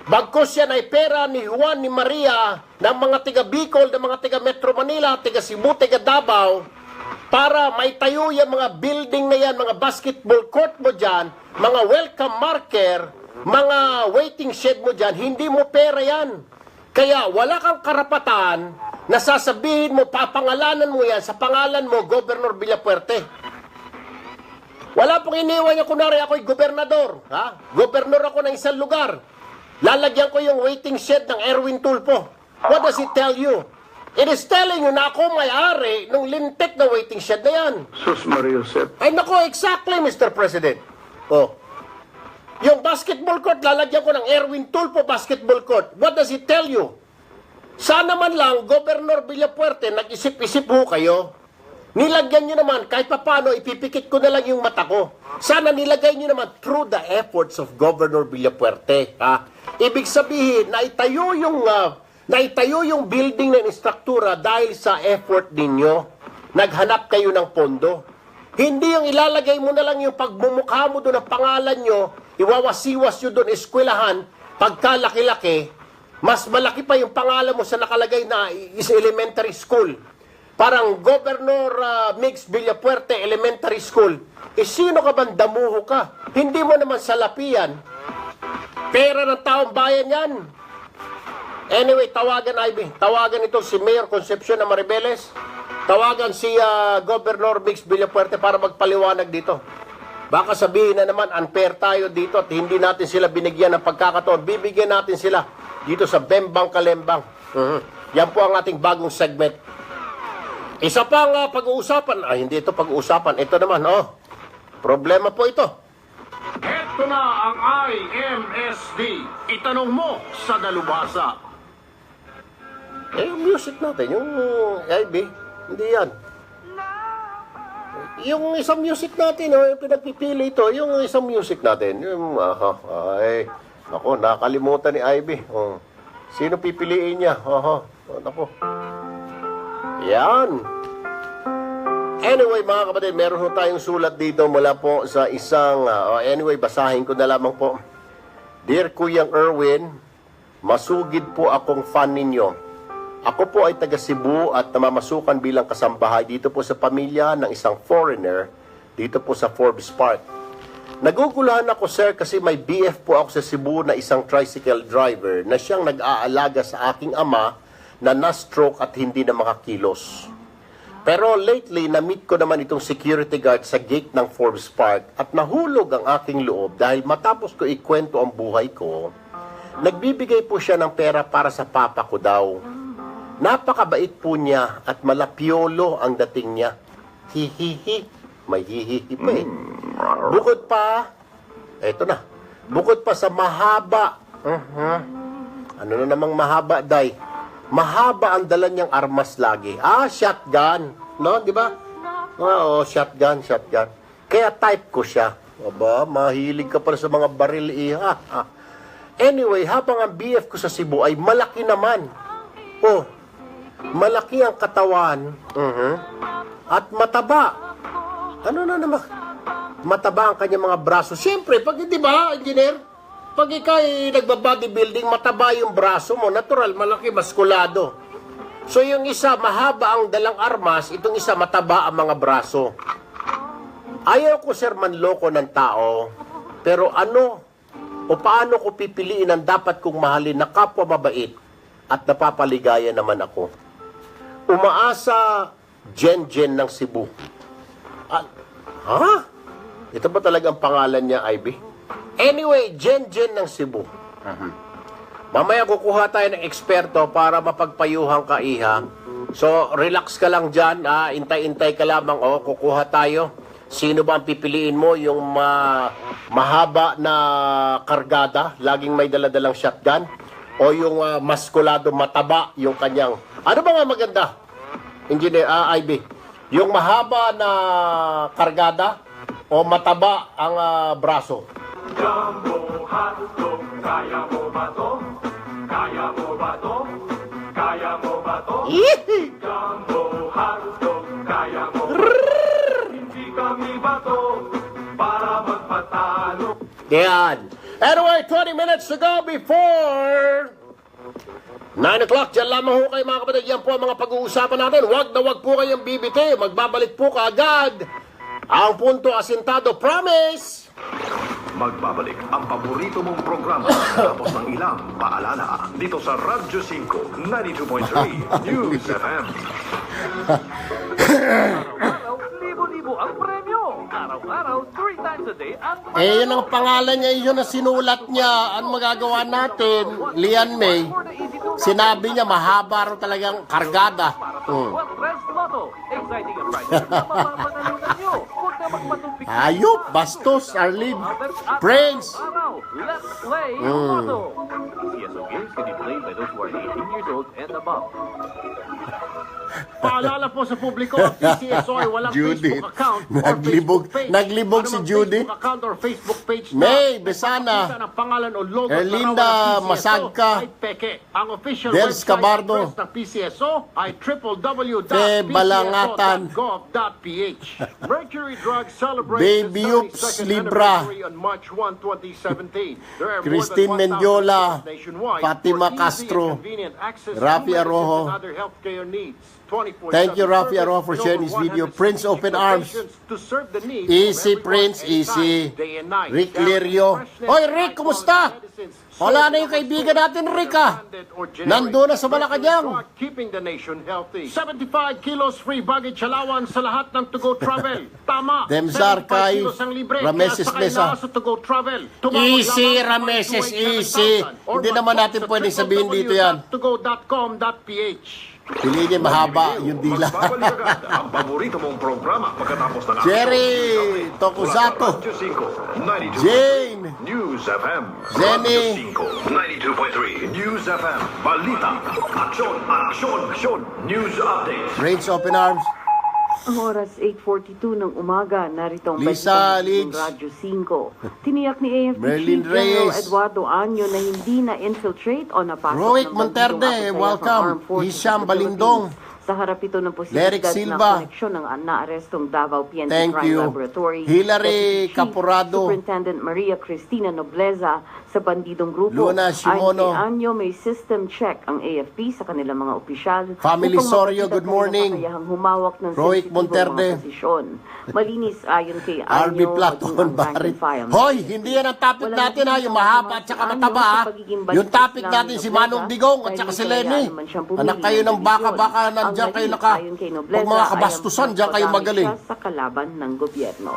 Bagkos yan ay pera ni Juan, ni Maria, ng mga tiga Bicol, ng mga tiga Metro Manila, tiga Cebu, tiga Davao, para maitayo yung mga building na yan, mga basketball court mo dyan, mga welcome marker, mga waiting shed mo dyan, hindi mo pera yan. Kaya wala kang karapatan na sasabihin mo, papangalanan mo yan sa pangalan mo, Governor Villapuerte. Wala pong iniwan niya, kunwari ako'y gobernador. Ha? Gobernador ako ng isang lugar. Lalagyan ko yung waiting shed ng Erwin Tulfo. What does it tell you? It is telling you na ako may-ari ng lintik na waiting shed na yan. Sus Mario Josep. Ay nako, exactly, Mr. President. Oh. Yung basketball court, lalagyan ko ng Erwin Tulfo basketball court. What does it tell you? Sana man lang, Governor Villapuerte, nag-isip-isip ho kayo. Nilagyan nyo naman, kahit papano, ipipikit ko na lang yung mata ko. Sana nilagay nyo naman through the efforts of Governor Villapuerte. Ha? Ibig sabihin, naitayo yung building ng istruktura dahil sa effort ninyo. Naghanap kayo ng pondo. Hindi yung ilalagay mo na lang yung pagmumukha mo doon ang pangalan nyo, iwawasiwas nyo doon eskwelahan, pagkalaki-laki, mas malaki pa yung pangalan mo sa nakalagay na is elementary school. Parang Governor Mix Villapuerte Elementary School. Sino ka bang damuho ka? Hindi mo naman salapian. Pera ng taong bayan yan. Anyway, tawagan Ivy. Tawagan ito si Mayor Concepcion na Maribeles. Tawagan si Governor Mix Villapuerte para magpaliwanag dito. Baka sabihin na naman, unfair tayo dito at hindi natin sila binigyan ng pagkakataon. Bibigyan natin sila dito sa Bembang Kalembang. Yan po ang ating bagong segment. Isa pang pag-uusapan. Ay, hindi ito pag-uusapan. Ito naman, problema po ito. Ito na ang IMSD. Itanong mo sa dalubhasa. Yung music natin, yung IB, hindi yan. Yung isang music natin, yung pinagpipili ito, yung isang music natin, yung, ako, nakalimutan ni IB. Sino pipiliin niya? Ako. Yan. Anyway, mga kapatid, meron ho tayong sulat dito mula po sa isang, anyway, basahin ko na lamang po. Dear Kuyang Erwin, masugid po akong fan ninyo. Ako po ay taga Cebu at namamasukan bilang kasambahay dito po sa pamilya ng isang foreigner dito po sa Forbes Park. Naguguluhan ako, sir, kasi may BF po ako sa Cebu na isang tricycle driver na siyang nag-aalaga sa aking ama na na-stroke at hindi na makakilos. Pero lately, na-meet ko naman itong security guard sa gate ng Forbes Park at nahulog ang aking loob dahil matapos ko ikwento ang buhay ko, nagbibigay po siya ng pera para sa papa ko daw. Napakabait po niya at malapiolo ang dating niya. Hihihi. May hihihi pa eh. Bukod pa, eto na, bukod pa sa mahaba, ano na namang mahaba, day? Mahaba ang dala niyang armas lagi. Shotgun. No, di ba? Oo, shotgun. Kaya type ko siya. Aba, mahilig ka pala sa mga baril, iha. Anyway, habang ang BF ko sa Cebu ay malaki naman. Malaki ang katawan. At mataba. Ano na naman? Mataba ang kanyang mga braso. Siyempre, pag di ba, engineer? Pag ikay nagba-bodybuilding, mataba yung braso mo. Natural, malaki, maskulado. So yung isa, mahaba ang dalang armas, itong isa, mataba ang mga braso. Ayaw ko, sir, manloko ng tao. Pero ano, o paano ko pipiliin ang dapat kong mahalin na kapwa mabait at napapaligaya naman ako? Umaasa, Jen ng Cebu. Ito ba talagang pangalan niya, Ivy? Anyway, Jen ng Cebu. Mamaya kukuha tayo ng eksperto para mapagpayuhan ka, iha. So, relax ka lang dyan. Intay-intay ka lamang. Kukuha tayo. Sino ba ang pipiliin mo? Yung mahaba na kargada, laging may daladalang shotgun? O yung maskulado, mataba, yung kanyang... Ano ba nga maganda? Engineer, Ivy? Yung mahaba na kargada o mataba ang braso? Jumbo hotdog, kaya mo ba to? Kaya mo ba to? Kaya mo ba to? Yan. Anyway, 20 minutes to go before 9 o'clock. Diyan lamang ho kayo mga kapatid. Yan po ang mga pag-uusapan natin. Wag na wag po kayong bibiti. Magbabalik po kaagad ang Punto Asintado. Promise! Magbabalik ang paborito mong programa tapos ng ilang paalala dito sa Radyo 5 92.3 News FM. Araw-araw, libo-libo ang premyo. Araw-araw, 3 times a day ang Eh, yun ang pangalan niya. Yun ang sinulat niya. Ano magagawa natin? Lian May. Sinabi niya, mahaba raw talagang kargada. What Rest Lotto. Exciting ang prize na mapapanalunan nyo. Huwag na magpatumpik. Ayop, bastos, Arlene. Prince. Araw, let's play Lotto. CSO games can be played by those who are 18 years old and above. Paalala po sa publiko, ang PCSO ay walang Judith. Facebook account or Naglibog- Facebook page. naglibog si Anumang Judith. Facebook account or Facebook page na May, Besana. nagpapakita ng pangalan o logo at Erlinda larawan ng PCSO Masagka. ay peke. Ang official Del website Scabardo. address ng PCSO ay Balangatan. www.pcso.gov.ph. Mercury Drug celebrates Baby its Oops 32nd Libra. anniversary on March 1, 2017. There are more than Christine 1,000 Mendiola, stores nationwide Fatima for easy Castro, and convenient access to Rafi medicines Arojo. and other healthcare needs. 24/7 Thank you, Rafi service Arojo, for and sharing over this video. 160 Prince Open Arms. locations to serve the needs Easy, of everyone, Prince, anytime, easy. day and night. Rick Sharing Lirio. freshness, Hoy, Rick, high-quality kumusta? medicines, Wala sold na yung kaibigan natin, Rick, ah. branded or generic. Nandun na sa Malacanang. Mercury Drug, keeping the nation healthy. 75 kilos free baggage allowance sa lahat ng to-go travel. Tama. Demzar 75 Kai, kilos ang libre. Rameses Kaya sakay Mesa. na sa to-go travel. Tumawag Easy, lamang sa Rameses, 128-7000 easy. or Hindi naman natin mag-book sa pwedeng sabihin dito yan. www.togo.com.ph. Piliin niya mahaba yung dila. Magbabalik agad ang paborito mong programa pagkatapos ng Jerry Tokusato. Radyo 5 92.3 Jane. News FM. Jenny. Radyo 5 92.3 News FM. Balita. Aksyon, aksyon, aksyon. News update. Prince Open Arms. Ang oras 8:42 ng umaga, narito ang Lisa balita ng Leeds. Radyo 5. Tiniyak ni AFP Merlin Chief General Reyes. Eduardo Anyo na hindi na-infiltrate o napasok Roic ng Monterde, bagong officer welcome. ng Armed Forces Hisham of the Balindong. Philippines. Sa harap ito ng Derek posibilidad Silva. na koneksyon ng naarestong Davao PNP Thank Crime you. Laboratory. Hilary Deputy Chief Caporado. Superintendent Maria Cristina Nobleza sa bandidong grupo. Luna Shimono. Ayon kay Anyo, may system check ang AFP sa kanilang mga opisyal. Family upang Sorio, makita good kung morning. kakayahang humawak ng Roic sensitibong Monterde. mga posisyon. Malinis ayon kay RB Anyo. Platon Barit. Hoy, hindi yan ang topic natin ha, yung mahaba at saka mataba ha. Yung topic natin si Manong Digong at saka si Lenny. Anak kayo ng baka-baka, nandiyan kayo naka. Pag mga kabastusan, diyan kayo magaling. Sa kalaban ng gobyerno.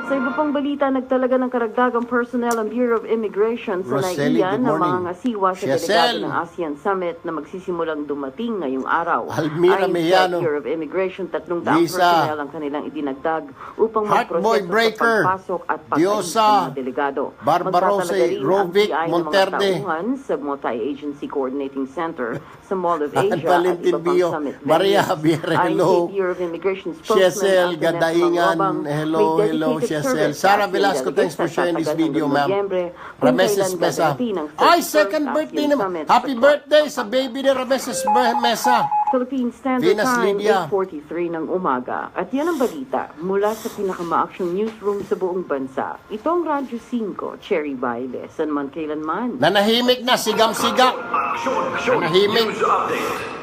Sa iba pang balita, nagtalaga ng karagdagang personnel ang Bureau of Immigration sa Roseli, NAIA good ng morning. mga ngasiwa sa Chesel. delegado ng ASEAN Summit na magsisimulang dumating ngayong araw. Almira Ayon Mejano. sa Bureau of Immigration, 300 Lisa. personnel ang kanilang idinagdag upang Heartboy magproseso Breaker. sa pagpasok at pagkain Diosa. sa mga delegado. Barbarose, Magtatalaga rin ang Rovic, PI ng mga Monterde. tauhan sa Multi-Agency Coordinating Center sa Mall of Asia at Valentin iba pang Bio. summit Maria venues. Javier, Ayon hello. kay Bureau of Immigration spokesman Chesel Antoinette Gadaingan, Manglobang, hello, may hello, dedicated Chesel. service Sarah sa Velasco, ASEAN thanks for delegates sharing this sa video, hanggang ma'am. Nobyembre, kung Rameses kailan Mesa. dadating ang Ay, 31st second birthday ASEAN naman. Summit Happy sa birthday sa baby ni Rameses Mesa. Philippine Standard Venus Time, Lydia. 8:43 ng umaga. At yan ang balita mula sa pinakamaaksyong newsroom sa buong bansa. Itong Radyo 5, Cherry Baile, San man kailanman. Nanahimik na, sigam-siga. Aksyon, aksyon. Manahimik. News update.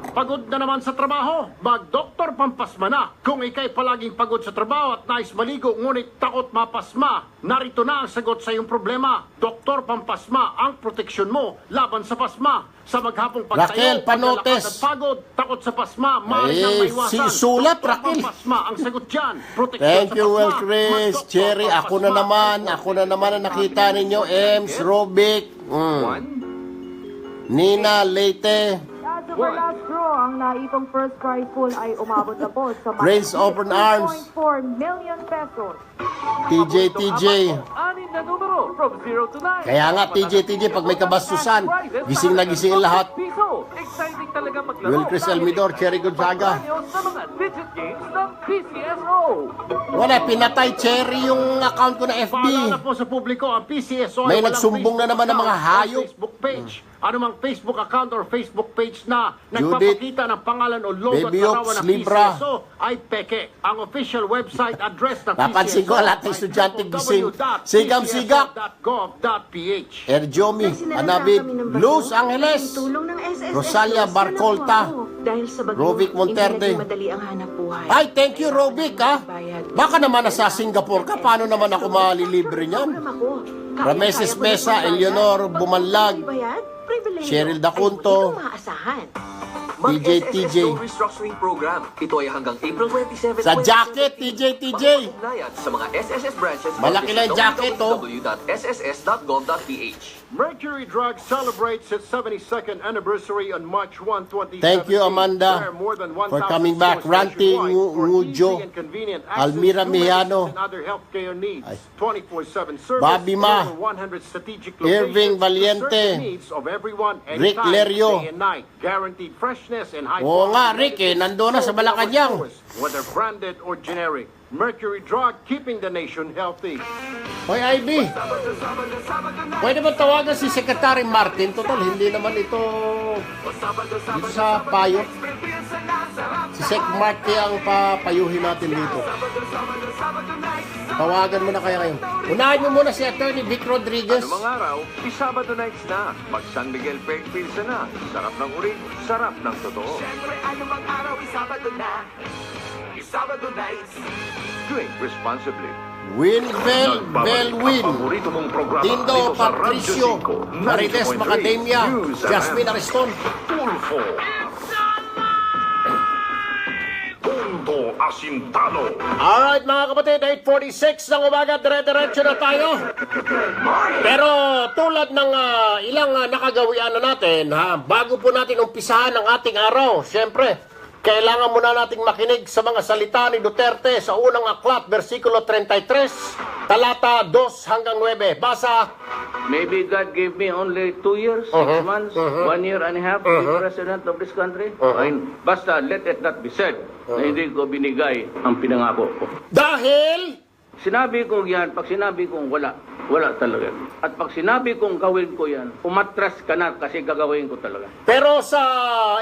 Pagod na naman sa trabaho, mag-doktor pampasma na. Kung ikay palaging pagod sa trabaho at nais maligo ngunit takot mapasma, narito na ang sagot sa iyong problema. Doktor Pampasma, ang proteksyon mo laban sa pasma. Sa maghapong Raquel pagtayo, Panotes. paglalakad at pagod, takot sa pasma, maaari kang Eh, maiwasan. sulat, Doktor Raquel. Pampasma, ang sagot dyan. Proteksyon Thank sa you, pasma. Will Chris. Mag-Doktor Cherry, ako na naman ang nakita ninyo. Ems, Robic, Nina, Leyte, Super last draw, ang naipong first prize pool ay umabot na po sa Prince Open Arms. 2.4 million pesos. TJ. Anin na numero from 0 to 9. Kaya nga, TJ, pag may kabastusan, gising na gising ang lahat. Piso. Exciting talaga. talagang maglaro. Wilkris Almidor, Cherry Gonzaga. Sa mga digit games ng PCSO. Wala, pinatay Cherry yung account ko na FB. Paalala po sa publiko, ang PCSO May ay walang nagsumbong na Facebook naman ng mga account or hayop. Facebook page. Anumang Facebook account or Facebook page na Judith, nagpapakita ng pangalan o logo at Baby larawan Oaks, ng Libra. PCSO ay peke. Ang official website address ng Napansin ko, lahat ng estudyante gising. Sigam-sigap. www.pcso.gov.ph Erjomi, Sinalanta Anabid, kami ng bagyo, Luz Angeles, ang tulong ng SSS Rosalia Plus, Barcolta, sana po ako. Dahil sa bagyo, Rovic Monterde. hindi naging madali ang hanap buhay. Ay, thank you, Robic, ha? Baka naman nasa Singapore ka, paano naman ako malilibre niyan? Program ako. Kaya- Rameses kaya ko Mesa, nagbayad. Eleonor Bumanlag, Bayad? Pribilehyo. Cheryl Dacunto, Ay, hindi ko maasahan. TJ. Mag-SSS Loan Restructuring Program. Ito ay hanggang April 27, Sa jacket, TJ. Pag-ugnayan sa mga SSS branches. Malaki lang yung jacket, oh. www.sss.gov.ph. Mercury Drug celebrates its 72nd anniversary on March 1, 2017. Thank you, Amanda, where more than for 1,000 coming back. stores Ranti nationwide for Ngujo, easy and convenient access Almira to Mejano, medicines and other healthcare needs. Ay. 24/7 service. Bobby Ma, over 100 strategic Irving locations to serve Valiente, the needs of everyone Rick anytime, Lerio. day and night. Guaranteed freshness and high Oo nga, quality Rick, medicines nandun na sa sold in our Malacanang. stores, whether branded or generic. Mercury Drug, keeping the nation healthy. Hoy, Ivy, pwede ba tawagan si Secretary Martin? Total, hindi naman ito dito sa payo. Si Sec Martin ang papayuhin natin dito. Tawagan mo na kaya kayo. Unahin mo muna si Attorney Vic Rodriguez. Anumang araw, Sabado nights na. Pag San Miguel Fairfield na. Sarap ng uring, sarap ng totoo. Anumang araw, Sabado na. Sabado nights. Drink responsibly. Winvel Belwin, Paborito mong programa Tindo dito sa Radyo Patricio, 5, Marites 90.3, Macademia, News and Jasmine Ariston. Tulfo. Punto Asintado. Alright mga kapatid, 8:46 ng umaga, dire-diretso na tayo. Pero tulad ng ilang nakagawian na natin, bago po natin umpisahan ang ating araw, syempre, kailangan muna nating makinig sa mga salita ni Duterte sa unang aklat, versikulo 33, talata 2 hanggang 9. Basa. Maybe God gave me only 2 years, 6 months, 1 year and a half to be president of this country. Basta let it not be said na hindi ko binigay ang pinangako ko. Dahil Sinabi kong yan, pag sinabi kong wala, wala talaga. At pag sinabi kong gawin ko yan, umatras ka na kasi gagawin ko talaga. pero sa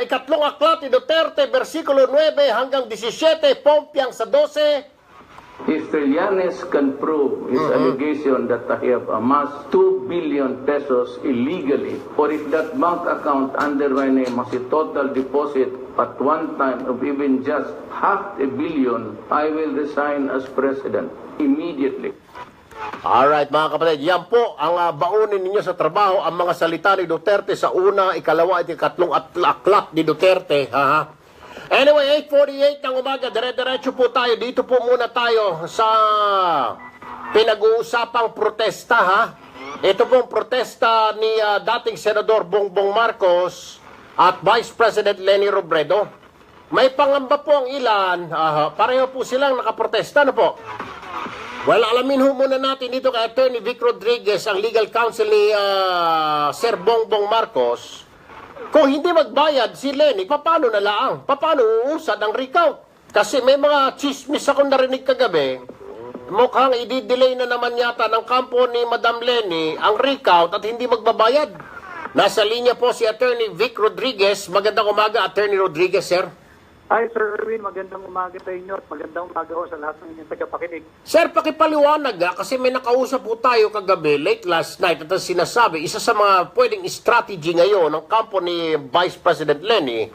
ikatlong aklat ni Duterte, versikulo 9 hanggang 17, pompiang sa 12, If Trillanes can prove his allegation that I have amassed 2 billion pesos illegally, or if that bank account under my name has a total deposit at one time of even just $500 million, I will resign as president immediately. Alright mga kapatid, yan po ang baunin ninyo sa trabaho, ang mga salita ni Duterte sa una, ikalawa at ikatlong aklat ni Duterte. Anyway, 8:48 ng umaga, dire-diretso po tayo. Dito po muna tayo sa pinag-uusapang protesta. Ito pong protesta ni dating Senador Bongbong Marcos at Vice President Leni Robredo. May pangamba po ang ilan, pareho po silang nakaprotesta na po. Well, alamin ho muna natin dito kay Attorney Vic Rodriguez, ang legal counsel ni Sir Bongbong Marcos. Kung hindi magbayad si Leni, paano na laang? Paano uusad ang recount? Kasi may mga chismis akong narinig kagabi, mukhang i-delay na naman yata ng kampo ni Madam Leni ang recount at hindi magbabayad. Nasa linya po si Attorney Vic Rodriguez. Magandang umaga, Attorney Rodriguez, sir. Hi, Sir Erwin. Magandang umaga sa inyo at magandang umaga ho sa lahat ng inyong tagapakinig. Sir, pakipaliwanag kasi may nakausap po tayo kagabi, late last night, at ang sinasabi, isa sa mga pwedeng strategy ngayon ng kampo ni Vice President Leni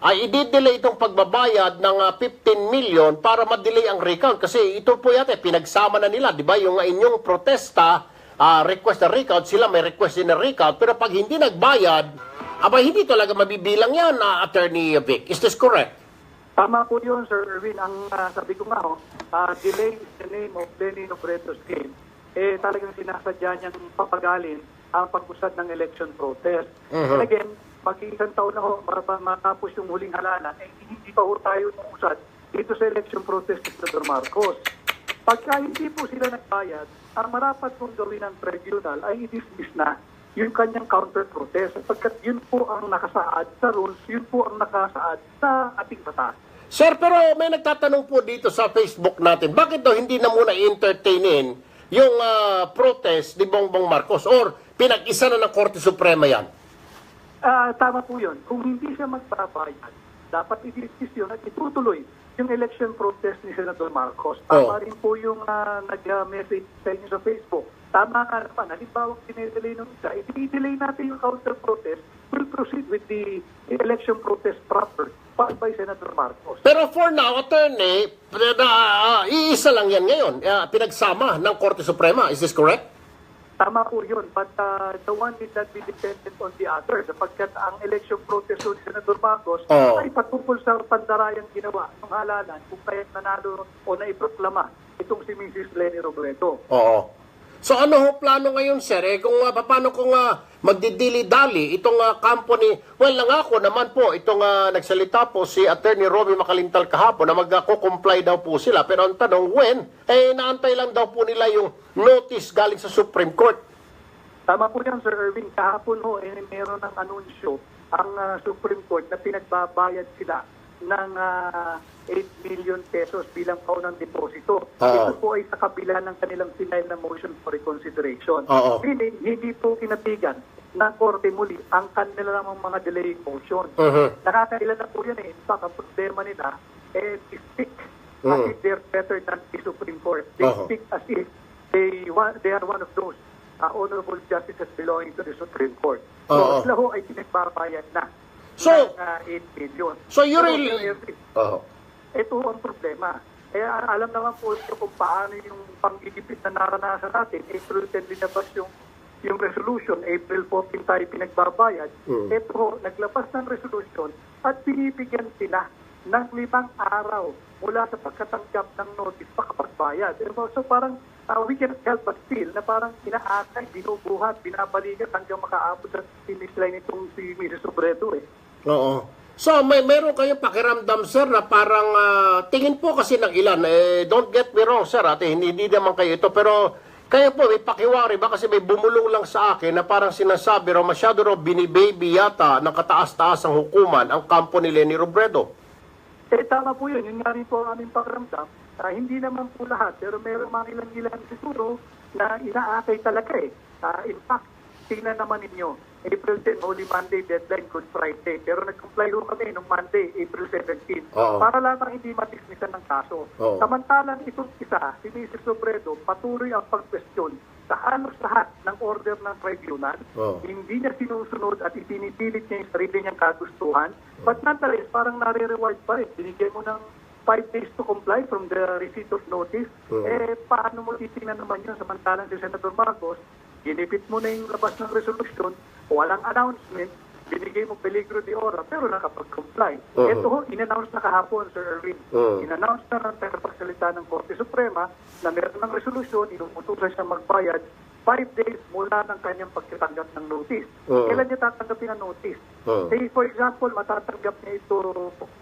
ay i-delay itong pagbabayad ng 15 million para ma-delay ang recount. Kasi ito po yata, pinagsama na nila, di ba? Yung inyong protesta, request na recount, sila may request din na recount, pero pag hindi nagbayad, hindi talaga mabibilang yan, Attorney Vic. Is this correct? Tama po yun, Sir Erwin. Ang sabi ko nga delay in the name of Leni Robredo's game, talagang sinasadya niyang papagalin ang pag-usad ng election protest. And again, mag-iisang taon na ho, matapos yung huling halalan, hindi pa ho tayo usad dito sa election protest ni Senator Marcos. Pagka hindi po sila nagbayad, ang marapat kong gawin ng tribunal ay i-dismiss na yung kanyang counter-protest sapagkat yun po ang nakasaad sa rules, yun po ang nakasaad sa ating batas. Sir, pero may nagtatanong po dito sa Facebook natin, bakit daw hindi na muna entertainin yung protest ni Bongbong Marcos or pinag-isa na ng Korte Suprema yan? Tama po yun. Kung hindi siya magbabayad, dapat i-decision at itutuloy yung election protest ni Senator Marcos. Tama rin po yung nag-message sa inyo sa Facebook. Tama nga naman. Halimbawa, dinedelay nung isa, i-delay natin yung counter-protest. We'll proceed with the election protest proper filed by Senator Marcos. Pero for now, attorney, iisa lang yan ngayon. Pinagsama ng Korte Suprema. Is this correct? Tama po yun. But the one need not be dependent on the other. Sapagkat ang election protest ni Senator Marcos ay patungkol sa pandarayang ginawa ng halalan kung kaya't nanalo o naiproklama itong si Mrs. Leni Robredo. Oo. So ano ho plano ngayon, sir? Kung paano kung magdidili-dali itong kampo ni... Well, nangako naman po itong nagsalita po si Attorney Romy Macalintal kahapon na magko-comply daw po sila. Pero ang tanong, when? Naantay lang daw po nila yung notice galing sa Supreme Court. Tama po yan, Sir Irving. Kahapon ho, meron ng anunsyo ang Supreme Court na pinagbabayad sila ng 8 million pesos bilang paunang deposito. Ito po ay sa kabila ng kanilang final na motion for reconsideration. Hindi po kinatigan ng Korte muli ang kanila namang mga delaying motion. Nakakailan na po yan eh. In fact, ang problema nila, they speak as if they're better than the Supreme Court. They speak as if they are one of those honorable justices belonging to the Supreme Court. So, sila ho ay pinagbabayad na. So, 8 million. So you really... Ito ang problema. Kaya alam naman po ito kung paano yung pang-igipit na naranasan natin. April 10 linabas yung resolution. April 14 tayo pinagbabayad. Ito, naglabas ng resolution at binibigyan sila ng 5 araw mula sa pagkatanggap ng notice pakapagbayad. So parang we cannot help but feel na parang inaakay, binubuhat, binabalikan hanggang makaabot sa finish line itong si Mrs. Sobredo eh. Oo. So, meron kayong pakiramdam, sir, na parang tingin po kasi ng ilan, don't get me wrong, sir, hindi naman kayo ito, pero kayo po, may pakiwari ba? Kasi may bumulong lang sa akin na parang sinasabi raw, masyado raw binibaby yata ng kataas-taas ang hukuman ang kampo ni Leni Robredo. Tama po yun. Yun nga rin po ang aming pakiramdam. Hindi naman po lahat, pero meron mga ilan siguro na inaakay talaga eh. In fact, tingnan naman ninyo, April 10, Holy Monday, deadline, Good Friday. Pero nag-comply ho kami nung Monday, April 17. Para lamang hindi matismisan ng kaso. Samantalang itong isa, si Mrs. Robredo, patuloy ang pag-question sa halos lahat ng order ng tribunal. Hindi niya sinusunod at ipinipilit niya yung sarili niyang kagustuhan. But nonetheless, parang nare-reward pa rin. Binigyan mo ng 5 days to comply from the receipt of notice. Paano mo titingnan naman yun samantalang si Senator Marcos, ginipit mo na yung labas ng resolution, walang announcement, binigay mo peligro de ora, pero nakapag-comply. Ito ho, in-announce na kahapon, Sir Erwin. In-announce na ng tagapagsalita ng Korte Suprema na meron ng resolution, inuutusan siya magbayad 5 days mula ng kanyang pagkatanggap ng notice. Kailan niya tatanggapin ang notice? Say, for example, matatanggap niya ito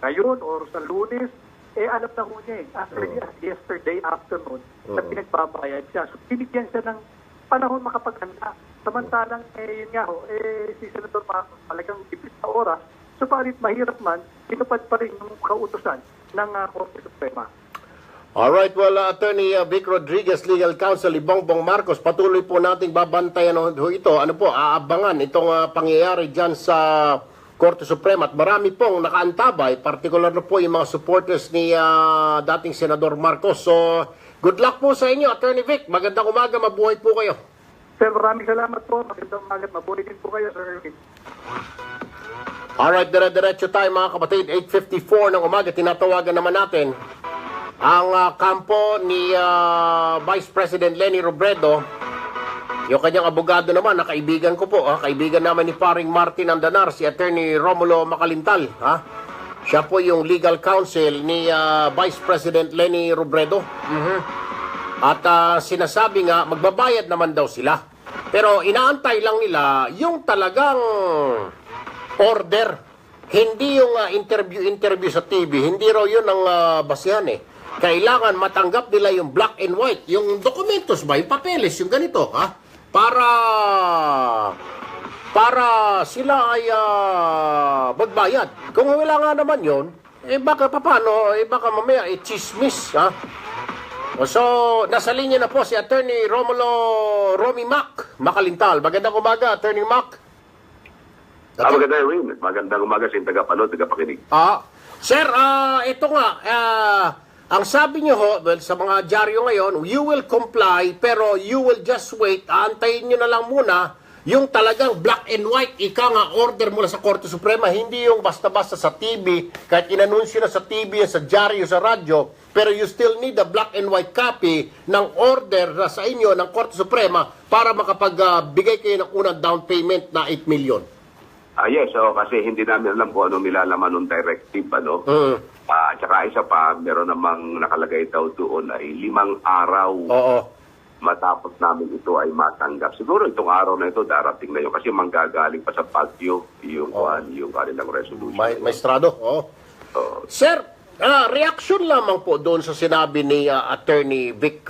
ngayon or sa Lunes, alam na ho niya actually, yesterday afternoon, na pinagbabayad siya. So, binigyan siya ng panahon makapaghanda. Samantalang, yun nga ho, si Senator Marcos talagang ipis na oras. So, parit mahirap man, tinupad pa rin yung kautusan ng Korte Suprema. Alright, well, Attorney Vic Rodriguez, Legal Counsel ni Bongbong Marcos, patuloy po nating babantayan ito. Ano po, aabangan itong pangyayari dyan sa Korte Suprema. At marami pong nakaantabay, particular na po yung mga supporters ni dating Senador Marcos. So, good luck po sa inyo, Attorney Vic. Magandang umaga, mabuhay po kayo. Sir, maraming salamat po. Magandang umaga, mabuhay din po kayo, Sir Erwin. Alright, dire-diretso tayo mga kapatid. 8:54 ng umaga, tinatawagan naman natin ang kampo ni Vice President Leni Robredo. Yung kanyang abogado naman, na kaibigan ko po, kaibigan naman ni paring Martin Andanar, si Attorney Romulo Macalintal. Siya po yung legal counsel ni Vice President Leni Robredo. At sinasabi nga, magbabayad naman daw sila. Pero inaantay lang nila yung talagang order. Hindi yung interview sa TV. Hindi raw yun ang basihan eh. Kailangan matanggap nila yung black and white. Yung documentos ba? Yung papeles, yung ganito. Para para sila ay magbayad. Kung wala nga naman yon, baka paano, baka mamaya chismis, ha? So, nasa linya na po si Attorney Romy Mac Makalintal. Magandang umaga, Attorney Mac. Magandang Erwin. Magandang umaga sa tagapanood, tagapakinig. Sir, ito nga, ang sabi niyo ho, well, sa mga dyaryo ngayon, you will comply, pero you will just wait, aantayin niyo na lang muna yung talagang black and white, ika nga, order mula sa Korte Suprema, hindi yung basta-basta sa TV, kahit inanunsyo na sa TV, sa dyaryo, sa radyo, pero you still need a black and white copy ng order na sa inyo ng Korte Suprema para makapagbigay kayo ng unang down payment na 8 million. Yes, kasi hindi namin alam kung anong nilalaman ng directive, ano. Tsaka isa pa, meron namang nakalagay daw doon ay 5 araw. Matapos namin ito ay matanggap. Siguro itong araw na ito, darating na yun. Kasi manggagaling pa sa Baguio yung kanilang resolution. Maestrado, Sir, reaction lamang po doon sa sinabi ni Attorney Vic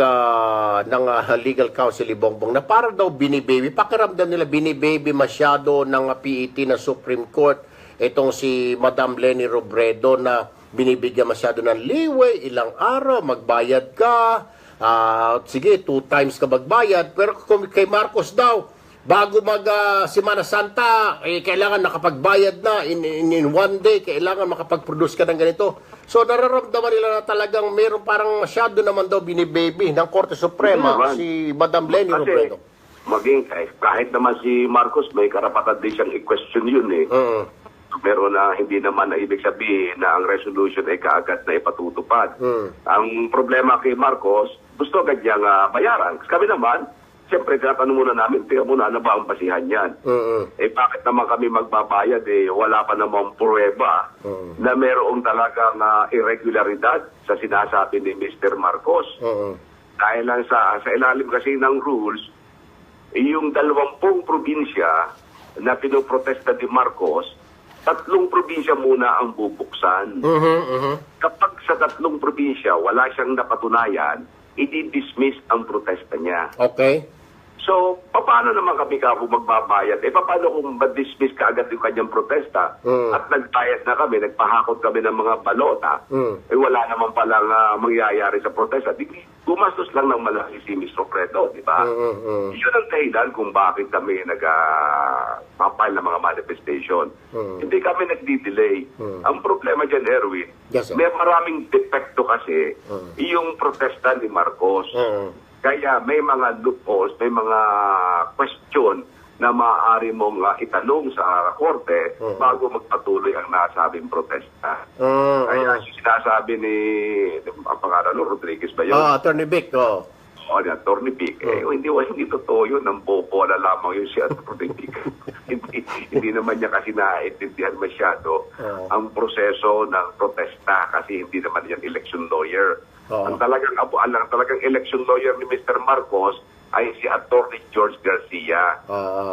ng Legal Counsel Bongbong na para daw binibaby, pakiramdam nila binibaby masyado ng PET na Supreme Court itong si Madam Leni Robredo na binibigyan masyado ng leeway, ilang araw, magbayad ka, sige, 2 times ka magbayad, pero kay Marcos daw, bago Semana Santa, kailangan nakapagbayad na in 1 day, kailangan makapag-produce ka ng ganito. So, nararamdaman nila na talagang mayroon parang masyado naman daw binibaby ng Korte Suprema si Madam Leni Robredo. Kahit naman si Marcos, may karapatan din siyang i-question yun eh. Pero na hindi naman na ibig sabihin na ang resolution ay kaagad na ipatutupad. Ang problema kay Marcos, gusto agad niyang bayaran. Kami naman, siyempre, tinatanong muna namin, tingnan muna ano ba ang basihan yan. Bakit naman kami magbabayad? Wala pa namang pruweba na mayroong talagang irregularidad sa sinasabi ni Mr. Marcos. Dahil lang sa ilalim kasi ng rules, yung 20 probinsya na pinoprotesta ni Marcos, 3 probinsya muna ang bubuksan. Kapag sa 3 probinsya wala siyang napatunayan, i-dismiss ang protesta niya. Okay. So, paano naman kami magbabayad? Paano kung ma-dismiss ka agad yung kanyang protesta at nagbayad na kami, nagpahakot kami ng mga balota, wala naman palang mangyayari sa protesta. Gumastos lang ng malaki si Ms. Robredo, di ba? Yun ang dahilan kung bakit kami nag-file ng mga manifestation. Hindi kami nagdi-delay. Ang problema dyan, Erwin, may maraming depekto kasi yung protesta ni Marcos. Kaya may mga loopholes, may mga question na maaari mong itanong sa korte bago magpatuloy ang nasabing protesta. Kaya sinasabi ni, ang pangalan Rodriguez ba yun? Attorney Vic, ni Attorney Vic. Hindi totoo yun. Ang bobola lamang yun si Attorney Vic. hindi naman niya kasi naintindihan masyado ang proseso ng protesta kasi hindi naman yan election lawyer. Ang talagang election lawyer ni Mr. Marcos ay si Attorney George Garcia.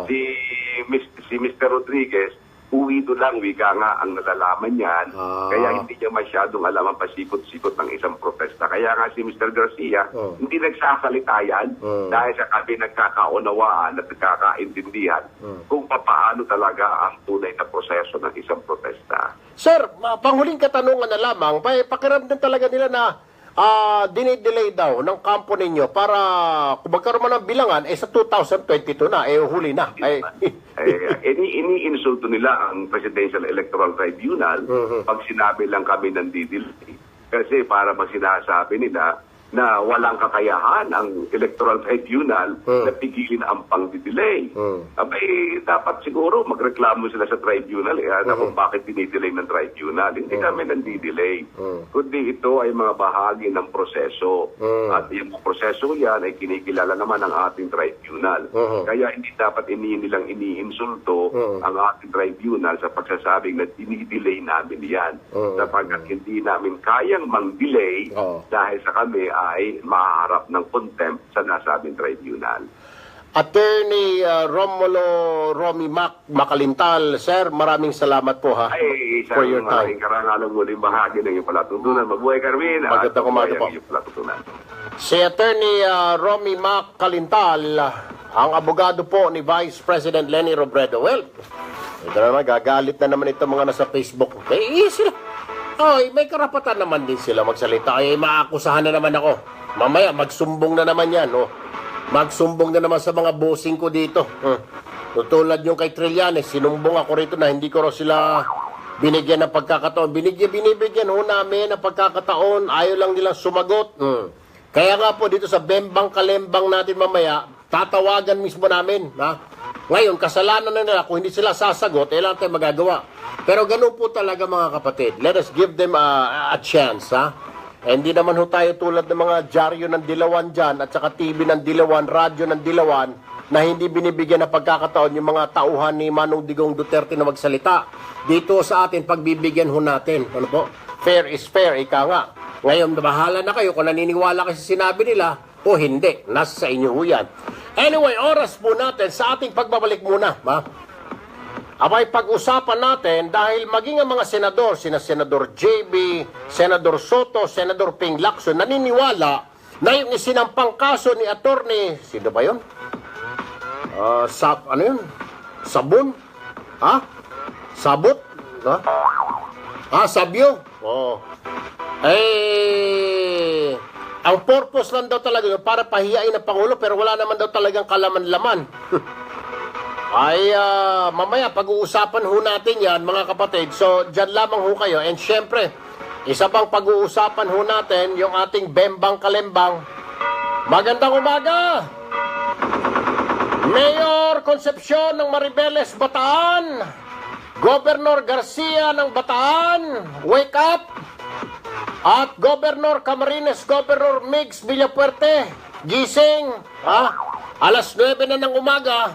Si Mr. Rodriguez, uwido lang, wika nga ang nalalaman niyan. Kaya hindi niya masyadong alam ang pasikot-sikot ng isang protesta. Kaya nga si Mr. Garcia, hindi nagsasalita yan dahil sa kami nagkakaunawaan at nagkakaintindihan kung paano talaga ang tunay na proseso ng isang protesta. Sir, panghuling katanungan na lamang, pakiramdam talaga nila na dinidelay daw ng kampo ninyo para kung magkaroon man ng bilangan, sa 2022 na, huli na. Ini-insulto nila ang Presidential Electoral Tribunal pag sinabi lang kami ng didelay. Kasi para sinasabi nila na walang kakayahan ang Electoral Tribunal na pigilin ang pang-delay. Dapat siguro magreklamo sila sa tribunal na kung bakit dinidelay ng tribunal. Hindi kami nandidelay. Kundi ito ay mga bahagi ng proseso. At yung proseso yan ay kinikilala naman ng ating tribunal. Kaya hindi dapat nilang iniinsulto ang ating tribunal sa pagsasabing na dinidelay namin yan. Sapagkat hindi namin kayang mang-delay dahil sa kami ay maharap ng contempt sa nasabing tribunal. Attorney Romy Mac Makalintal, sir, maraming salamat po for your time. Maraming karangalang muling bahagi ng iyong palatuntunan. Mabuhay, Carmen. Magandang umaga po. Si Attorney Romy Mac Makalintal, ang abogado po ni Vice President Leni Robredo. Well, ito naman, gagalit na naman ito mga nasa Facebook. Sila. May karapatan naman din sila magsalita. Maakusahan na naman ako. Mamaya, magsumbong na naman yan. Magsumbong na naman sa mga bossing ko dito. Tulad yung kay Trillanes, sinumbong ako rito na hindi ko raw sila binigyan ng pagkakataon. Binibigyan ho namin ng pagkakataon. Ayaw lang nilang sumagot. Kaya nga po dito sa Bembang Kalembang natin mamaya, tatawagan mismo namin. Ngayon, kasalanan na nila. Kung hindi sila sasagot, lang tayo magagawa. Pero ganun po talaga mga kapatid. Let us give them a chance. Hindi naman ho tayo tulad ng mga dyaryo ng Dilawan dyan at saka TV ng Dilawan, radyo ng Dilawan na hindi binibigyan ng pagkakataon yung mga tauhan ni Manong Digong Duterte na magsalita. Dito sa atin, pagbibigyan ho natin. Ano po? Fair is fair, ika nga. Ngayon, bahala na kayo kung naniniwala kayo sa sinabi nila o hindi. Nasa sa inyo ho yan. Anyway, oras po natin sa ating pagbabalik muna. Abay, pag-usapan natin dahil maging ang mga senador, sina Senador JB, Senador Soto, Senador Ping Lacson, naniniwala na yung isinampang kaso ni Attorney, sino ba yun? Ano yun? Sabon? Sabot? Sabyo? Ang purpose lang daw talaga yun para pahiyain ang Pangulo pero wala naman daw talagang kalaman-laman. Mamaya pag-uusapan ho natin yan mga kapatid. So, dyan lamang ho kayo. And syempre, isa pang pag-uusapan ho natin yung ating Bembang Kalembang. Magandang umaga! Mayor Concepcion ng Maribeles, Bataan. Governor Garcia ng Bataan, wake up. At Governor Camarines, Governor Mix Villapuerte, gising. Alas 9 na ng umaga.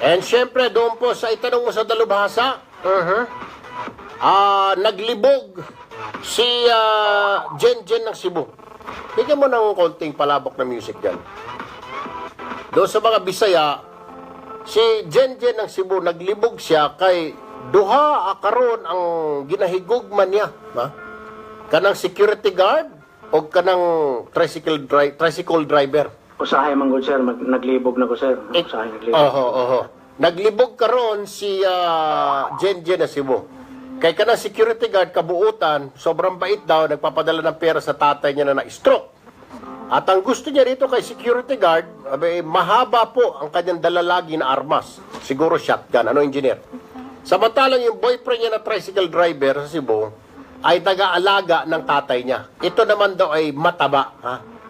And syempre, doon po sa itanong mo sa dalubhasa, naglibog si Jen ng Cebu. Bigyan mo ng konting palabok na music dyan. Doon sa mga Bisaya, si Jen ng Cebu, naglibog siya kay duha akaron ang ginahigugman niya. Kanang security guard o kanang tricycle driver. Usahay man gud sir, naglibog na ko sir. Usahay naglibog. Naglibog karon si Jen na Cebu. Kay kanang security guard kabuutan, sobrang bait daw, nagpapadala ng pera sa tatay niya na na-stroke. At ang gusto niya rito kay security guard, mahaba po ang kanyang dala lagi na armas. Siguro shotgun, engineer. Samantalang yung boyfriend niya na tricycle driver sa Cebu ay taga-alaga ng tatay niya. Ito naman daw ay mataba.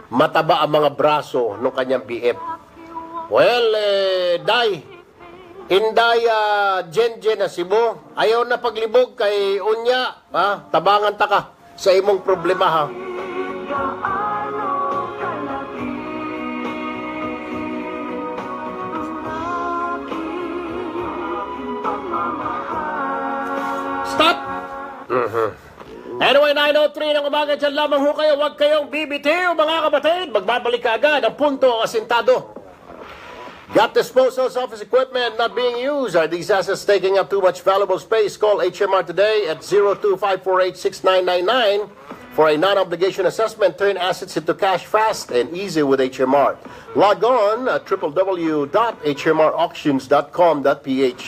Mataba ang mga braso ng kanyang BF. Well, Inday Jen na Cebu, ayaw na paglibog kay Unya. Tabangan ta ka sa imong problema Stop! Anyway, 9:03 ng umaga, dyan lamang ho kayo. Huwag kayong bibitiw, mga kapatid. Magbabalik ka agad ang punto asintado. Got disposals office equipment not being used? Are these assets taking up too much valuable space? Call HMR today at 02-548-6999 for a non-obligation assessment. Turn assets into cash fast and easy with HMR. Log on at www.hmrauctions.com.ph.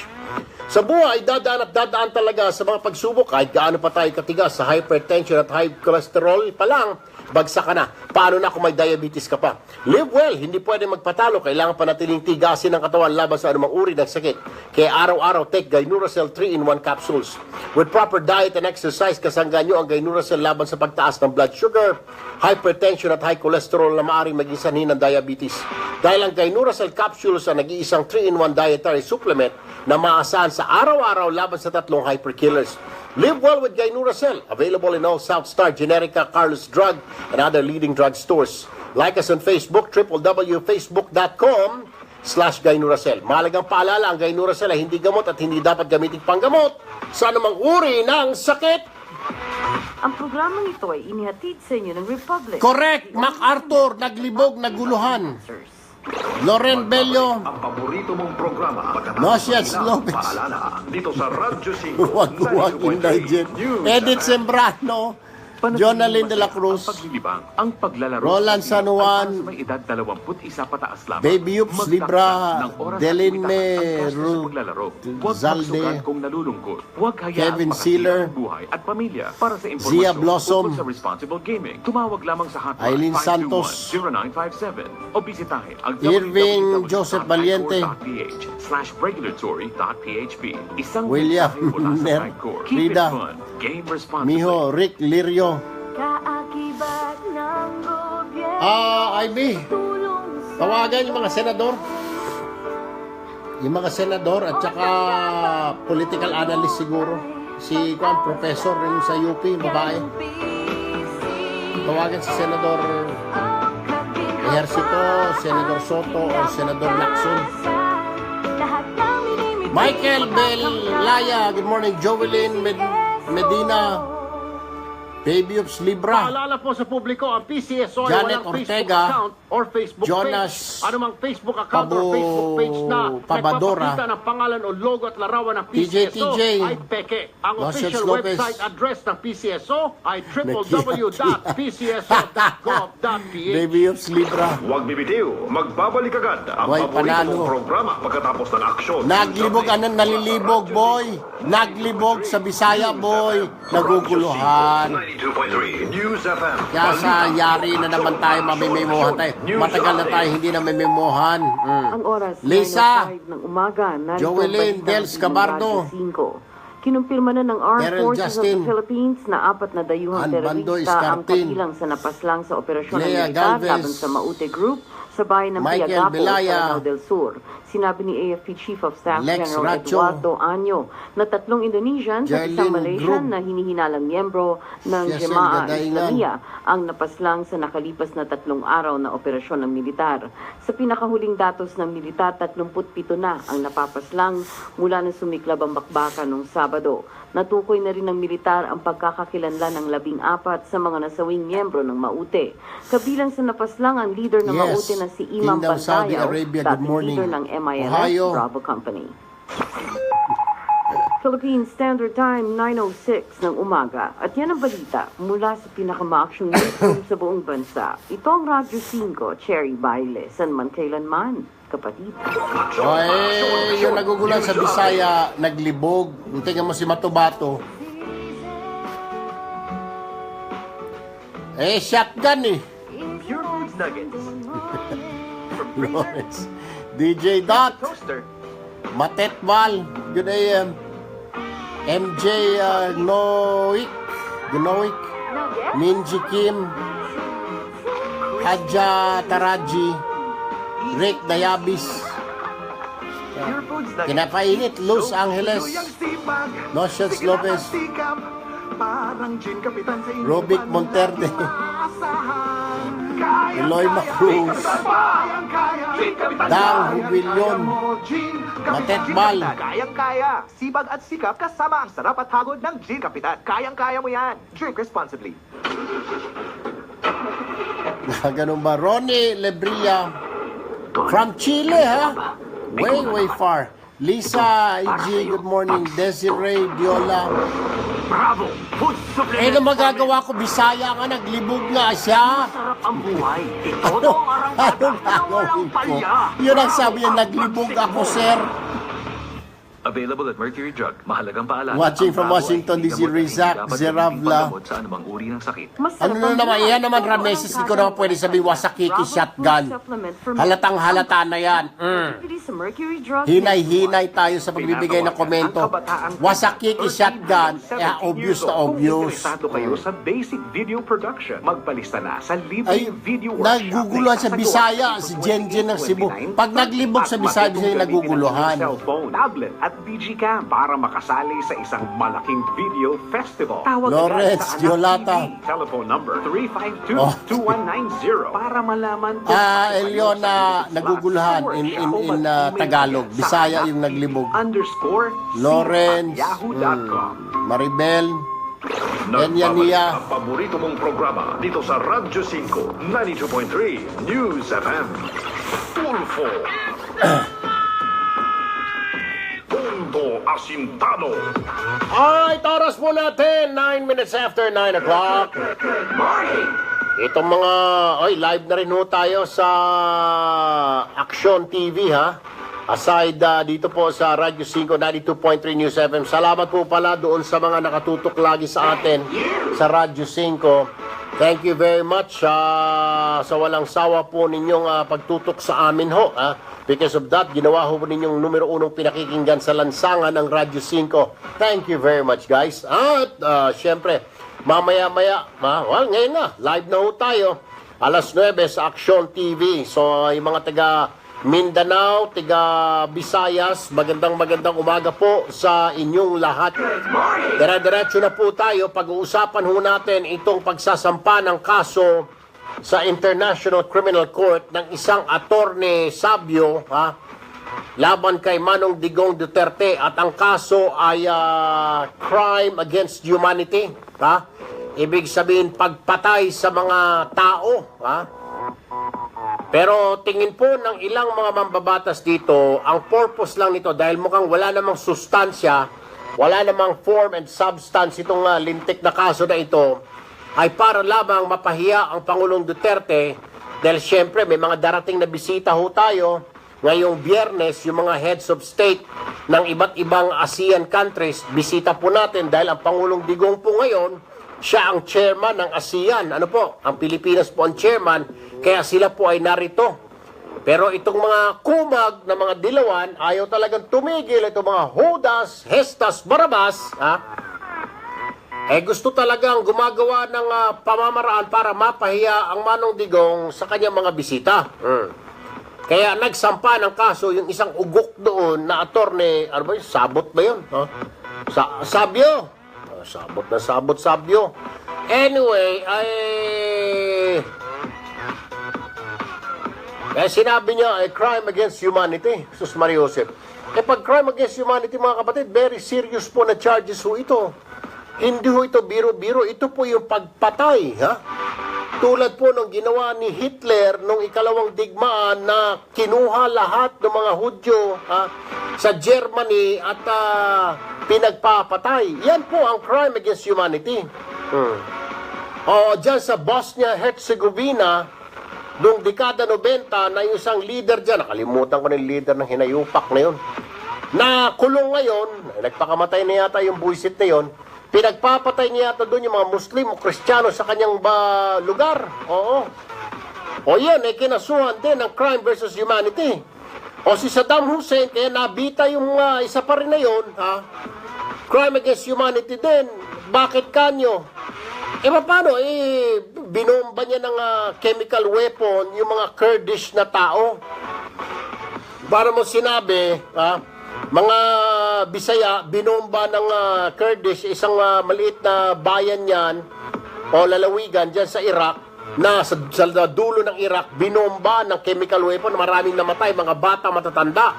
Sa buhay, dadaan talaga sa mga pagsubok kahit gaano pa tayo katigas sa hypertension at high cholesterol pa lang, bagsak ka na. Paano na kung may diabetes ka pa? Live well, hindi pwede magpatalo. Kailangan panatiling tigasin ng katawan laban sa anumang uri ng sakit. Kaya araw-araw, take Gainuracell 3-in-1 capsules. With proper diet and exercise, kasangga nyo ang Gainuracell laban sa pagtaas ng blood sugar, hypertension at high cholesterol na maaaring maging sanhi ng diabetes. Dahil ang Gainuracell capsules ang nag-iisang 3-in-1 dietary supplement na maasahan sa araw-araw laban sa tatlong hyperkillers. Live well with Gainuracell. Available in all South Star, Generica, Carlos Drug, and other leading drug stores. Like us on Facebook, www.facebook.com/Gainuracell. Mahalagang paalala, ang Gainuracell ay hindi gamot at hindi dapat gamitin panggamot sa anumang uri ng sakit. Ang programang ito ay inihatid sa inyo ng Republic. Correct! MacArthur, naglibog, naguluhan. Loren Bello. Ang paborito mong programa. Nosias Lopez. Paalala, dito sa Radyo 5. Huwag Inday Jen. Edith Sembrano. Jonalyn de la Cruz, ang paglilibang, ang paglalaro Roland sa San ay Juan, para sa may edad 21 pataas lamang. Baby Yups Magtakda Libra, ng oras at Delinme itaas ang gasto sa paglalaro. Huwag Zalde, magsugat kung nalulungkot. Huwag hayaan Kevin makasira Sealer, ang buhay at pamilya. Para sa Zia impormasyon Blossom, tungkol sa responsible gaming, tumawag lamang sa hotline Eileen Santos, 521-0957 o bisitahin ang Irving Joseph Valiente, www.icor.ph/regulatory.php. Isang William mensahe mula sa Ner, Icor. Keep it Rida, fun. Game responsibly. Miho, Rick Lirio. Kaakibat ng gobyerno. IB, tawagan yung mga senador. Yung mga senador at saka political analyst siguro. Si Juan, professor rin sa UP, babae. Tawagan si Senador Ejercito, Senador Soto, o Senador Lacson. Michael Belaya, good morning. Jovelyn Medina, Baby Ups Libra. Paalala po sa publiko, ang PCSO ay Janet walang Ortega, Facebook account or Facebook Jonas page. Anumang Facebook account or Facebook page na Pabadora, nagpapakita ng pangalan o logo at larawan ng TJ, PCSO ay peke. Ang Nocias official Lopez, website address ng PCSO ay www.pcso.gov.ph. Baby Ups Libra. Huwag bibitiw, magbabalik agad ang Boy, paborito panalo. mong programa pagkatapos ng aksyon. Naglibog, nalilibog, boy. Naglibog sa Bisaya, boy. Naguguluhan. 92.3 News FM. Kaya sa yari na naman tayo, mamimemohan tayo. Matagal na tayo hindi na mamimemohan. Ang oras, Lisa, 9:05 ng umaga, narito Jovelyn ang Dels balita ng Cabardo, Radyo 5. Kinumpirma na ng Armed Terrell Forces Justin, of the Philippines na 4 na dayuhang Anbando terorista ang Iscartin, kabilang sa napaslang sa operasyon ng Lea militar Galvez, laban sa Maute Group sa bayan ng Michael Piagapo, Belaya, Lanao del Sur. Sinabi ni AFP Chief of Staff Lex General Racho, Eduardo Anyo na 3 Indonesian at isang Jerlyn Malaysian Grub, na hinihinalang miyembro ng Cecil Jemaah Gadaingan, Islamia ang napaslang sa nakalipas na 3 araw na operasyon ng militar. Sa pinakahuling datos ng militar, 37 na ang napapaslang mula nang sumiklab ang bakbakan noong Sabado. Natukoy na rin ng militar ang pagkakakilanlan ng 14 sa mga nasawing miyembro ng Maute. Kabilang sa napaslang ang leader ng Maute na si Imam Kingdom Saudi Bantayaw, Arabia, good dating morning. leader ng MILS Ohio, Bravo Company. Philippine Standard Time, 9:06 ng umaga. At yan ang balita mula sa pinakamaaksyong newsroom sa buong bansa. Ito ang Radyo 5, Cherry Baile, San man kailanman, kapatid. yung nagugulan sa Bisaya, naglibog. Tingnan mo si Matubato. Shotgun eh. Pure Foods Nuggets. Lawrence. DJ Dot. Toaster. Matetval. Good AM. MJ Gnoik. Minji Kim. Hadja Taraji. Rick Dayabis. Pure Foods Nuggets. Kinapainit, Los Angeles. Nocias Lopez. Parang gin kapitan sa Robic Monterde. Eloy Macruz. Dang Hubilyon. Matetbal. Kayang-kaya. Sibag at sikap kasama ang sarap at hagod ng Gin Kapitan. Kayang-kaya mo yan. Drink responsibly. Ganun ba? Ronnie Lebria. From Chile, ha? Way far. Lisa IG, good morning. Desiree Diola. Bravo! Food supplement. Na magagawa ko, Bisaya nga, naglibog nga siya. Sarap ang buhay. Ito ang arangkada na walang palya. Yun ang sabi niya, naglibog ako, sir. Available at Mercury Drug. Mahalagang paalala. Watching from Washington, D.C., Rizak Zeravla. Sa anumang uri ng sakit. Ano na naman, yan naman, Rameses, hindi ko naman pwede sabihin, wasakiki shotgun. Halatang halata na yan. Hinay-hinay tayo sa pagbibigay ng komento. Wasakiki shotgun, obvious na obvious. Interesado kayo sa basic video production. Magpalista na sa Ay, libreng video workshop. naguguluhan sa Bisaya, si Jenjen ng Cebu. Pag naglibog sa Bisaya, naguguluhan. Cellphone, tablet at DigiCam para makasali sa isang malaking video festival. Tawag Lawrence agad sa Anak Diolata. TV. Telephone number 352-2190 para malaman kung Eliona, naguguluhan in Tagalog. Bisaya yung naglibog. Lawrence, Maribel, Nagbabalik ang paborito mong programa dito sa Radyo 5, 92.3 News FM. Tulfo. Punto Asintado. Alright, oras po natin, 9 minutes after 9 o'clock. Itong mga, live na rin ho tayo sa Action TV, ha? Aside dito po sa Radyo 5, 92.3 News FM. Salamat po pala doon sa mga nakatutok lagi sa atin sa Radyo 5. Thank you very much sa walang sawa po ninyong pagtutok sa amin ho. Because of that, ginawa ho ninyong numero 1 pinakikinggan sa lansangan ng Radyo 5. Thank you very much, guys. At syempre, mamaya-maya, ngayon na, live na ho tayo. Alas 9 sa Action TV. So, yung mga taga Mindanao, taga Visayas, magandang umaga po sa inyong lahat. Dire-diretso na po tayo. Pag-uusapan ho natin itong pagsasampa ng kaso sa International Criminal Court ng isang attorney Sabio, laban kay Manong Digong Duterte, at ang kaso ay crime against humanity, ibig sabihin pagpatay sa mga tao, Pero tingin po ng ilang mga mambabatas dito, ang purpose lang nito, dahil mukhang wala namang sustansya, wala namang form and substance itong lintik na kaso na ito, ay para lamang mapahiya ang Pangulong Duterte. Dahil syempre may mga darating na bisita ho tayo ngayong Biyernes, yung mga heads of state ng iba't ibang ASEAN countries. Bisita po natin dahil ang Pangulong Digong po ngayon, siya ang chairman ng ASEAN. Ano po? Ang Pilipinas po ang chairman, kaya sila po ay narito. Pero itong mga kumag na mga dilawan, ayaw talagang tumigil. Itong mga Judas, Hestas, Barabas, gusto talagang gumagawa ng pamamaraan para mapahiya ang Manong Digong sa kanyang mga bisita. Kaya nagsampa ng kaso yung isang ugok doon na attorney, ano ba yun? Sabot ba yun? Sabio. Sabio. Anyway, sinabi niya ay crime against humanity. Sus Maria Josep. Pag crime against humanity, mga kapatid, very serious po na charges ho ito. Hindi ho ito biro-biro. Ito po yung pagpatay, Tulad po ng ginawa ni Hitler nung ikalawang digmaan na kinuha lahat ng mga Hudyo sa Germany at pinagpapatay. Yan po ang crime against humanity. Diyan sa Bosnia-Herzegovina, noong dekada 90, na yung isang leader dyan, nakalimutan ko na yung leader ng hinayupak na yun, na kulong ngayon, nagpakamatay na yata yung buwisit na yun, pinagpapatay niya yata doon yung mga Muslim o Kristiyano sa kanyang lugar. Yan, kinasuhan din ng crime versus humanity. Si Saddam Hussein, kaya nabita yung isa pa rin na yun, crime against humanity din. Bakit kanyo? Paano? Binomba niya ng chemical weapon yung mga Kurdish na tao. Para mo sinabi, mga Bisaya, binomba ng Kurdish, isang maliit na bayan yan, o lalawigan dyan sa Iraq, na sa dulo ng Iraq, binomba ng chemical weapon, maraming namatay, mga bata, matatanda.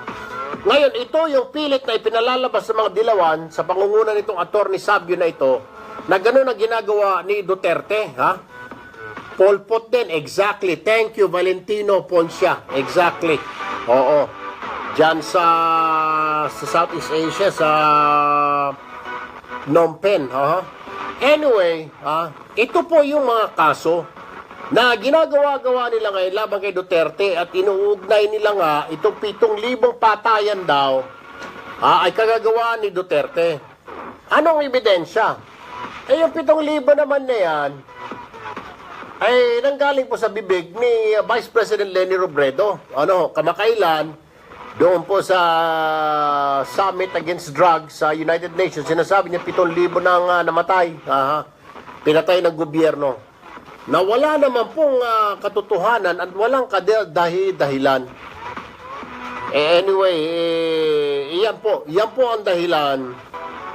Ngayon, ito yung pilit na ipinalalabas sa mga dilawan, sa pangungunan nitong attorney Sabio na ito, na gano'n na ginagawa ni Duterte, Pol Pot din, exactly. Thank you, Valentino Poncia. Exactly. Diyan sa Southeast Asia, sa Phnom Penh. Anyway, ito po yung mga kaso na ginagawa-gawa nila ngayon laban kay Duterte, at inuugnay nila nga itong 7,000 patayan daw ay kagagawa ni Duterte. Anong ebidensya? Yung 7,000 naman na yan ay nanggaling po sa bibig ni Vice President Leni Robredo. Kamakailan, doon po sa Summit Against Drugs sa United Nations, sinasabi niya 7,000 nang namatay. Pinatay ng gobyerno. Na wala naman pong katotohanan at walang dahilan. Anyway, yan po ang dahilan.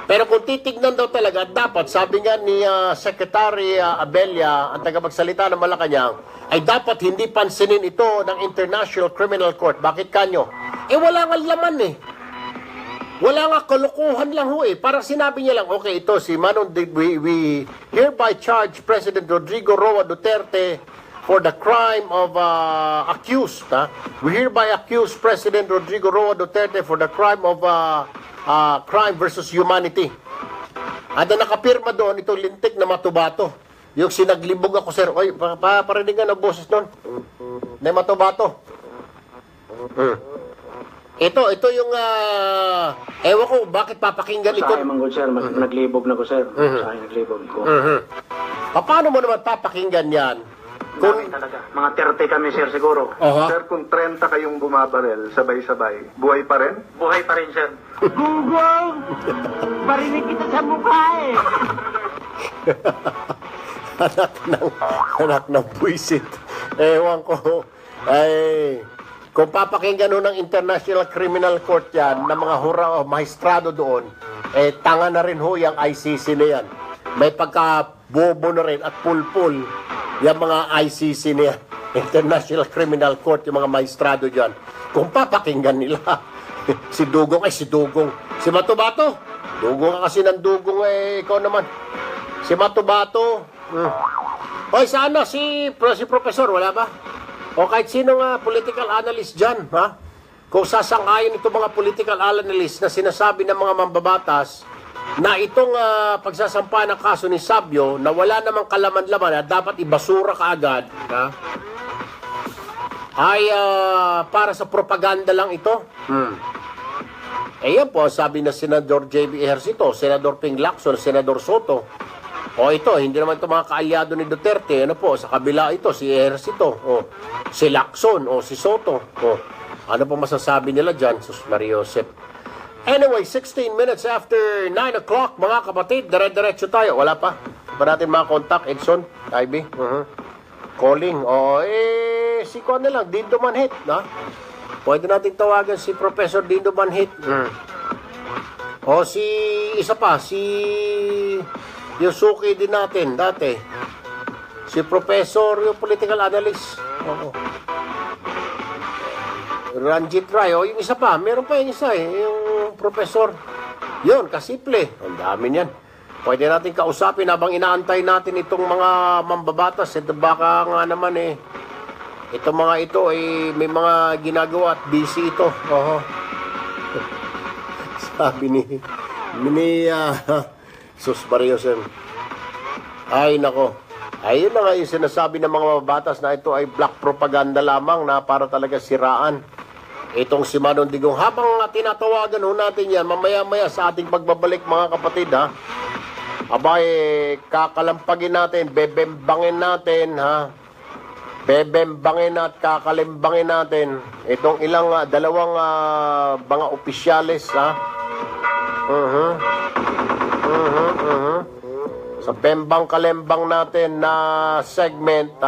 Pero kung titignan daw talaga, dapat, sabi nga ni Secretary Abella, ang tagapagsalita ng Malacanang, ay dapat hindi pansinin ito ng International Criminal Court. Bakit kanyo? Wala nga laman Wala nga, kalokohan lang Parang sinabi niya lang, okay, ito si Manong we hereby charge President Rodrigo Roa Duterte for the crime of accused. We hereby accuse President Rodrigo Roa Duterte for the crime of Crime versus Humanity. At nakapirma doon itong lintik na Matubato. Yung sinaglibog ako, sir. Oy, parinig ang boses nun. Na Matubato. Ito yung, ewan ko, bakit papakinggan ito? Sa akin, Manggol, sir. Naglibog na ko, sir. Sa akin, naglibog ko. Paano mo naman papakinggan yan? Kung talaga. Mga 30 kami, sir, siguro. Sir, kung 30 kayong bumabarel, sabay-sabay, buhay pa rin? Buhay pa rin, sir. Gugong! Barinig kita sa mukha eh! anak ng buisit. Ewan ko. Ay, kung papakinggan ho ng International Criminal Court yan, ng mga hura o maestrado doon, tanga na rin ho yung ICC na yan. May pagka-bobo na rin at pulpul yung mga ICC na yan. International Criminal Court, yung mga maestrado dyan. Kung papakinggan nila, si Dugong. Si Matubato. Dugong ka kasi ng Dugong, ikaw naman. Si Matubato. Hoy, sana si Professor, wala ba? O kahit sinong political analyst dyan, ha? Kung sasang-ayon itong mga political analyst na sinasabi ng mga mambabatas na itong pagsasampa ng kaso ni Sabio na wala namang kalaman-laman at dapat ibasura kaagad, ha? Ay para sa propaganda lang ito. Yan po, sabi na Senador J.B. Ejercito, Senador Ping Lacson, Senador Soto. O ito, hindi naman ito mga kaalyado ni Duterte. Ano po, sa kabila ito, si Ejercito, si Lacson, si Soto. Ano po masasabi nila dyan, Sus Maria Josep? Anyway, 16 minutes after 9 o'clock, mga kapatid, dire-diretso tayo. Wala pa. Ba natin mga contact, Edson, Ivy? Calling. Si Kwan na lang, Dindo Manhit, na? Pwede natin tawagan si Professor Dindo Manhit. Si isa pa, si Yosuke din natin, dati. Si Professor, yung political analyst. Ranjit Rai, yung isa pa, meron pa yung isa yung Professor. Yun, kasimple. Ang dami niyan. Pwede natin kausapin habang inaantay natin itong mga mambabatas. Baka nga naman itong mga ito may mga ginagawa at busy ito. Sabi ni Sus Barriosem. Ay nako. Ayun na nga yung sinasabi ng mga mababatas na ito ay black propaganda lamang na para talaga siraan itong si Manon Digong. Habang tinatawagan ho natin yan, mamaya-maya sa ating pagbabalik mga kapatid, ha? Abay, kakalampagin natin, bebembangin natin, ha? Bebembangin at kakalimbangin natin itong dalawang mga opisyalis, ha? Sa bembang-kalembang natin na segment,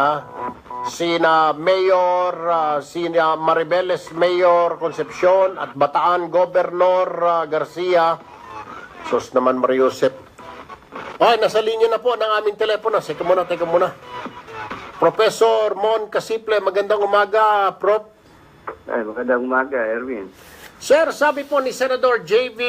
sina Mayor, sina Maribeles Mayor Concepcion at Bataan Governor Garcia. Sus naman Maria Josep. Nasa linya na po ng aming telepono. Teka muna. Professor Mon Casiple, magandang umaga, Prof. Magandang umaga, Erwin. Sir, sabi po ni Senator JV,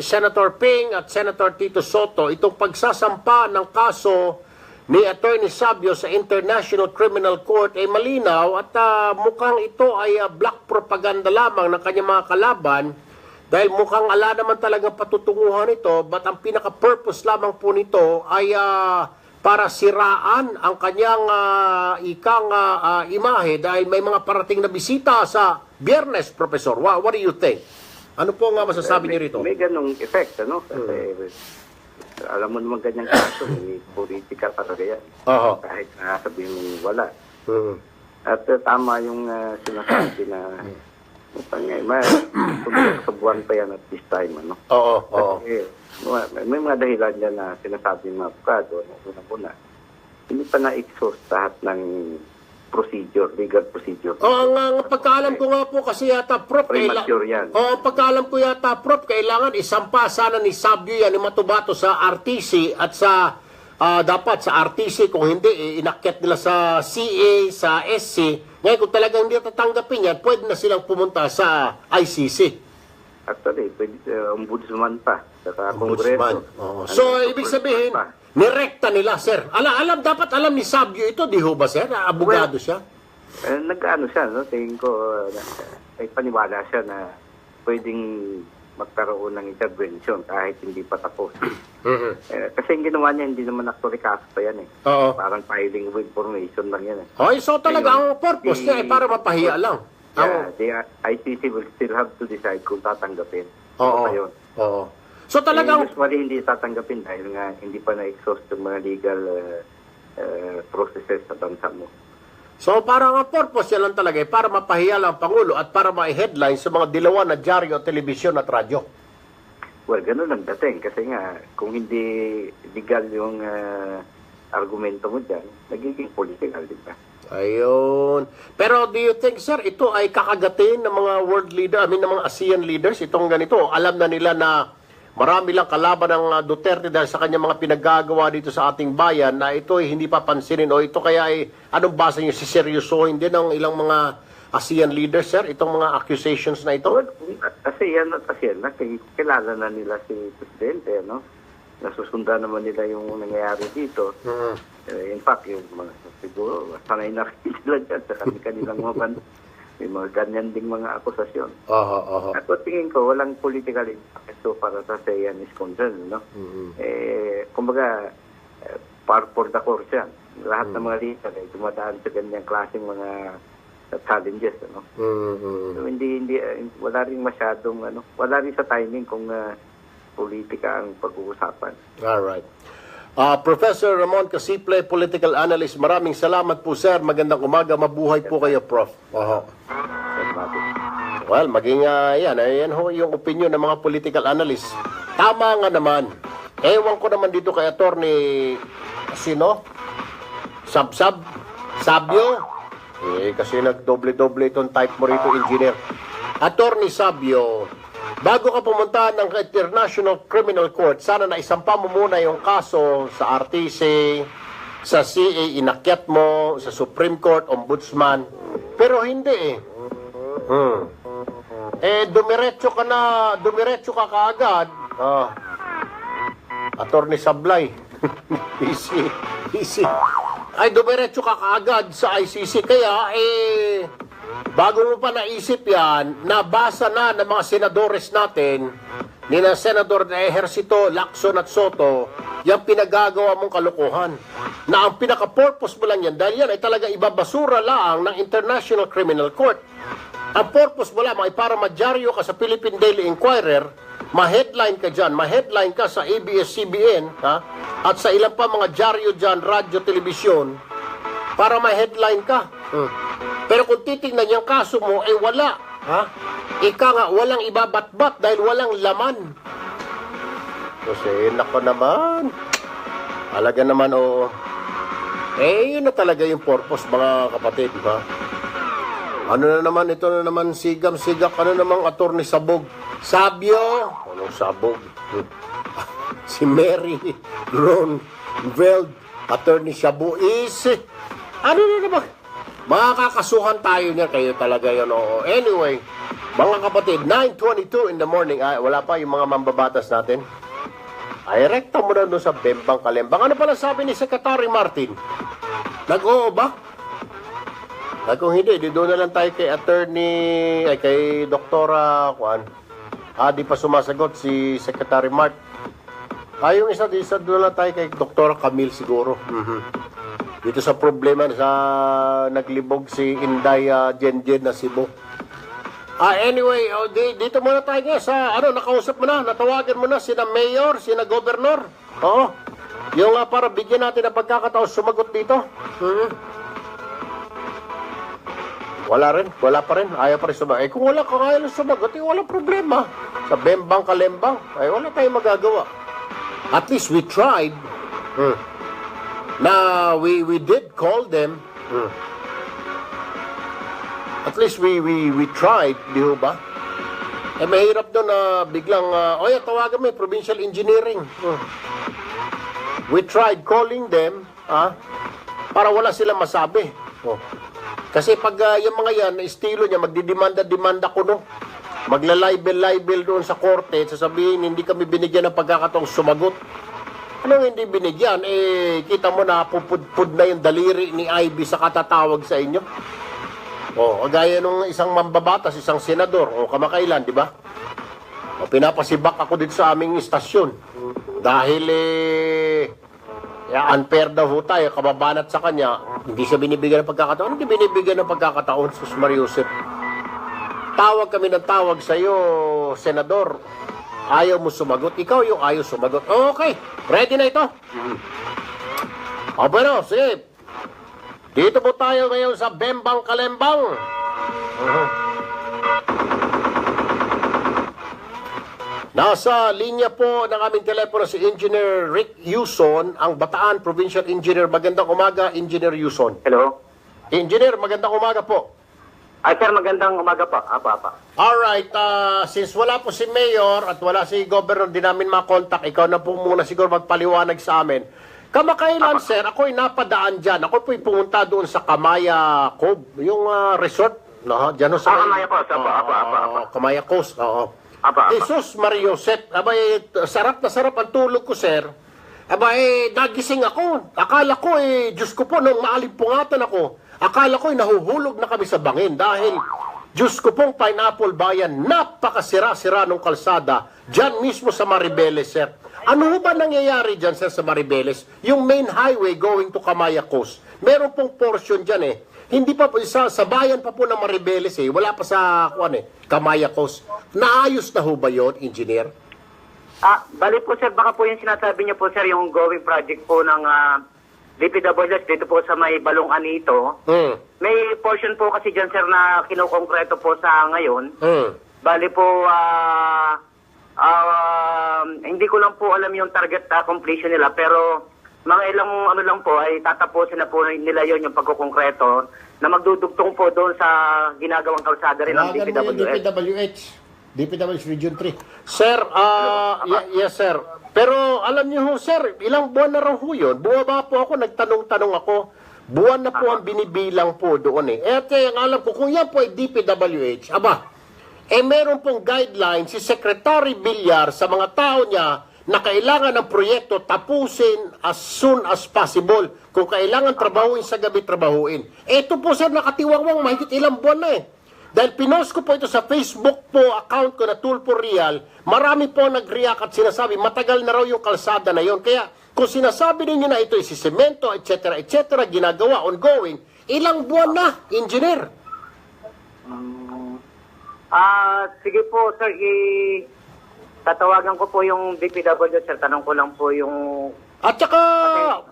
Senator Ping at Senator Tito Soto, itong pagsasampa ng kaso ni Attorney Sabio sa International Criminal Court ay malinaw at mukhang ito ay black propaganda lamang ng kanyang mga kalaban dahil mukhang ala naman talagang patutunguhan ito, but ang pinaka-purpose lamang po nito ay para siraan ang kanyang imahe dahil may mga parating na bisita sa Biyernes, Professor. What do you think? Ano po nga masasabi niyo rito? May ganong effect, ano? Kasi alam mo naman ganyang kaso, may politika talaga yan. Kahit sabihin mo wala. At tama yung sinasabi na sa buwan pa yan at this time, ano? Kasi, may mga dahilan dyan na sinasabi ng mga abogado, una-una, hindi pa na-exhaust lahat ng legal procedure. Ang pagkaalam ko nga po kasi yata, Prof, ang pagkaalam ko yata, Prof, kailangan isampa sana ni Sabio yan, ni Matubato sa RTC at sa, dapat sa RTC, kung hindi, inakyat nila sa CA, sa SC. Ngayon, kung talagang hindi tatanggapin yan, pwede na silang pumunta sa ICC. Actually, pwede ombudsman pa. Saka Kongreso. So, ibig sabihin, nirekta nila, sir. Dapat alam ni Sabio ito, di ho ba, sir? Abogado siya? Nag-ano siya, no? Tingin ko, may paniwala siya na pwedeng magkaroon ng intervention kahit hindi pa tapos. Kasi yung ginawa niya, hindi naman actually kaso pa yan eh. Oo. Parang filing of information lang yan eh. Ay, so talaga ang purpose niya ay para mapahiya lang. Yeah, the ICC will still have to decide kung tatanggapin. Oo. Ano pa yun? Oo. So talagang... Usually hindi tatanggapin dahil nga hindi pa na-exhaust yung mga legal processes sa bansa mo. So parang ang purpose yan lang talaga para mapahiya lang ang Pangulo at para ma-headline sa mga dilawan na dyaryo, telebisyon at radyo. Well, ganun ang dating. Kasi nga, kung hindi legal yung argumento mo dyan, nagiging political, di ba? Ayun. Pero do you think, sir, ito ay kakagatin ng mga world leader, ng mga ASEAN leaders, itong ganito? Alam na nila na marami lang kalaban ng Duterte dahil sa kanyang mga pinaggagawa dito sa ating bayan na ito ay hindi papansinin o ito kaya ay anong basa niyo siseryosohin din ng ilang mga ASEAN leaders, sir, itong mga accusations na ito? Well, ASEAN at ASEAN na, kilala na nila si Presidente, no? Nasusundan naman nila yung nangyayari dito. In fact, yung mga siguro, sanay na sila dyan sa kanilang mga banda. May mga ganyan ding mga akusasyon. At tingin ko, walang political impact so para sa ASEAN is concerned, no? Kumbaga, par for the course yan. Lahat ng mga leader ay dumadaan sa ganyang klaseng mga challenges, ano? So, wala rin masyadong, wala rin sa timing kung politika ang pag-uusapan. Alright. Professor Ramon Casiple, political analyst, maraming salamat po, sir. Magandang umaga. Mabuhay po kayo, Prof. Well, maging yan ho yung opinion ng mga political analyst. Tama nga naman. Ewan ko naman dito kay attorney sino? Sabio? Kasi nagdoble-doble itong type mo rito, engineer. Attorney Sabio, bago ka pumunta ng International Criminal Court, sana naisampa mo muna yung kaso sa RTC, sa CA, inakyat mo, sa Supreme Court, Ombudsman. Pero hindi dumiretso ka kaagad. Attorney Sablay. Easy. Ay, dumiretso ka kaagad sa ICC. Kaya, bago mo pa naisip yan, nabasa na ng mga senadores natin, nina Senador na Ejercito, Lacson at Soto, yung pinagagawa mong kalukuhan. Na ang pinaka-purpose mo lang yan, dahil yan ay talaga ibabasura lang ng International Criminal Court. Ang purpose mo lang ay para madyaryo ka sa Philippine Daily Inquirer, ma-headline ka dyan, ma-headline ka sa ABS-CBN, at sa ilang pa mga dyaryo dyan, radyo, telebisyon, para ma-headline ka. Pero kung titingnan yung kaso mo, ay wala. Ika nga, walang ibabatbat dahil walang laman. Kasi, nako naman. Alaga naman, yun na talaga yung purpose, mga kapatid, ha? Ano na naman, ito na naman, sigam-sigak, ano namang attorney Sabog? Sabio? Anong Sabog? Si Mary Ron Veld, attorney Shabu is, ano na naman? Makakasuhan tayo niya, kayo talaga yun, Anyway, mga kapatid, 9:22 in the morning, wala pa yung mga mambabatas natin. Ay, rekta mo na doon sa Bembang Kalembang. Ano pala sabi ni Secretary Martin? Nag-oo ba? Ay, kung hindi, doon na lang tayo kay attorney, kay Doktora, di pa sumasagot si Secretary Mart. Yung isa doon lang tayo kay Doktora Camille siguro. Dito sa problema sa naglibog si Inday Jenjen na Cebu. Anyway, dito muna tayo nga sa, nakausap mo na, natawagan mo na sina Mayor, sina Governor. Yung para bigyan natin ng pagkakataon sumagot dito. Wala pa rin, ayaw pa rin sumagot. Kung wala kang ayaw sumagot, wala problema. Sa Bembang Kalembang, wala tayong magagawa. At least we tried. Na we did call them. At least we tried, di ba? Mahirap doon na biglang, tawagan mo, provincial engineering. We tried calling them, para wala silang masabi. Kasi pag yung mga yan, estilo niya, magdidemanda-demanda ko, no? Magla-libel doon sa korte, sasabihin, hindi kami binigyan ng pagkakataong sumagot. Anong hindi binigyan? Kita mo na pupudpud na yung daliri ni Ivy sa katatawag sa inyo. Gaya nung isang mambabatas, isang senador, kamakailan, di ba? O pinapasibak ako dito sa aming istasyon. Dahil unfair daw ho tayo, kababanat sa kanya, hindi siya binibigyan ng pagkakataon. Hindi binibigyan ng pagkakataon, Sus Mariusep. Tawag kami ng tawag sa iyo, Senador. Ayaw mo sumagot. Ikaw yung ayaw sumagot. Okay, ready na ito. O bueno, sige. Dito po tayo ngayon sa Bembang Kalembang. Nasa linya po ng aming telepono si Engineer Rick Yuson, ang Bataan Provincial Engineer. Magandang umaga, Engineer Yuson. Hello? Engineer, magandang umaga po. Ay, sir, magandang umaga pa. Apa. Alright, since wala po si Mayor at wala si Governor, di namin makontak, ikaw na po muna siguro magpaliwanag sa amin. Kamakailan, sir, ako'y napadaan dyan. Ako po'y pumunta doon sa Kamaya Cove, yung resort. No, dyan sa Kamaya Coast. Apa. Kamaya Coast, oo. Apa. Jesus Mariosep, abay, sarap na sarap ang tulog ko, sir. Abay, nagising ako. Akala ko, Diyos ko po, nung maalimpungatan ako, akala ko, nahuhulog na kami sa bangin dahil, Diyos ko pong Pineapple Bayan, napakasira-sira ng kalsada, dyan mismo sa Maribeles, sir. Ano ba nangyayari dyan, sir, sa Maribeles? Yung main highway going to Kamaya Coast. Meron pong portion dyan, Hindi pa po, sa bayan pa po ng Maribeles, Wala pa sa, Kamaya Coast. Naayos na ho ba yun, engineer? Bali po, sir, baka po yung sinasabi niyo po, sir, yung going project po ng DPWH dito po sa may Balong Anito. May portion po kasi dyan, sir, na kinukongkreto po sa ngayon. Bali po, hindi ko lang po alam yung target completion nila, pero mga ilang ano lang po ay tatapusin na po nila yon yung pagkukongkreto na magdudugtong po doon sa ginagawang kalsada rin ng DPWH. DPWH Region 3. Sir, yes sir. Pero alam niyo ho, sir, ilang buwan na raw ho yun. Bumaba po ako, nagtanong-tanong ako. Buwan na po ang binibilang po doon At ang alam ko, kung yan po ay DPWH, meron pong guideline si Secretary Villar sa mga tao niya na kailangan ng proyekto tapusin as soon as possible. Kung kailangan trabahuin sa gabi, trabahuin. Ito po, sir, nakatiwangwang mahigit ilang buwan na Dahil pinost ko po ito sa Facebook po account ko na Tulfo Real, marami po nag-react at sinasabi, matagal na raw yung kalsada na yon. Kaya kung sinasabi ninyo na ito ay si semento, etc., ginagawa, ongoing, ilang buwan na, engineer? Sige po, sir, tatawagan ko po yung DPWH, sir. Tanong ko lang po yung... At saka,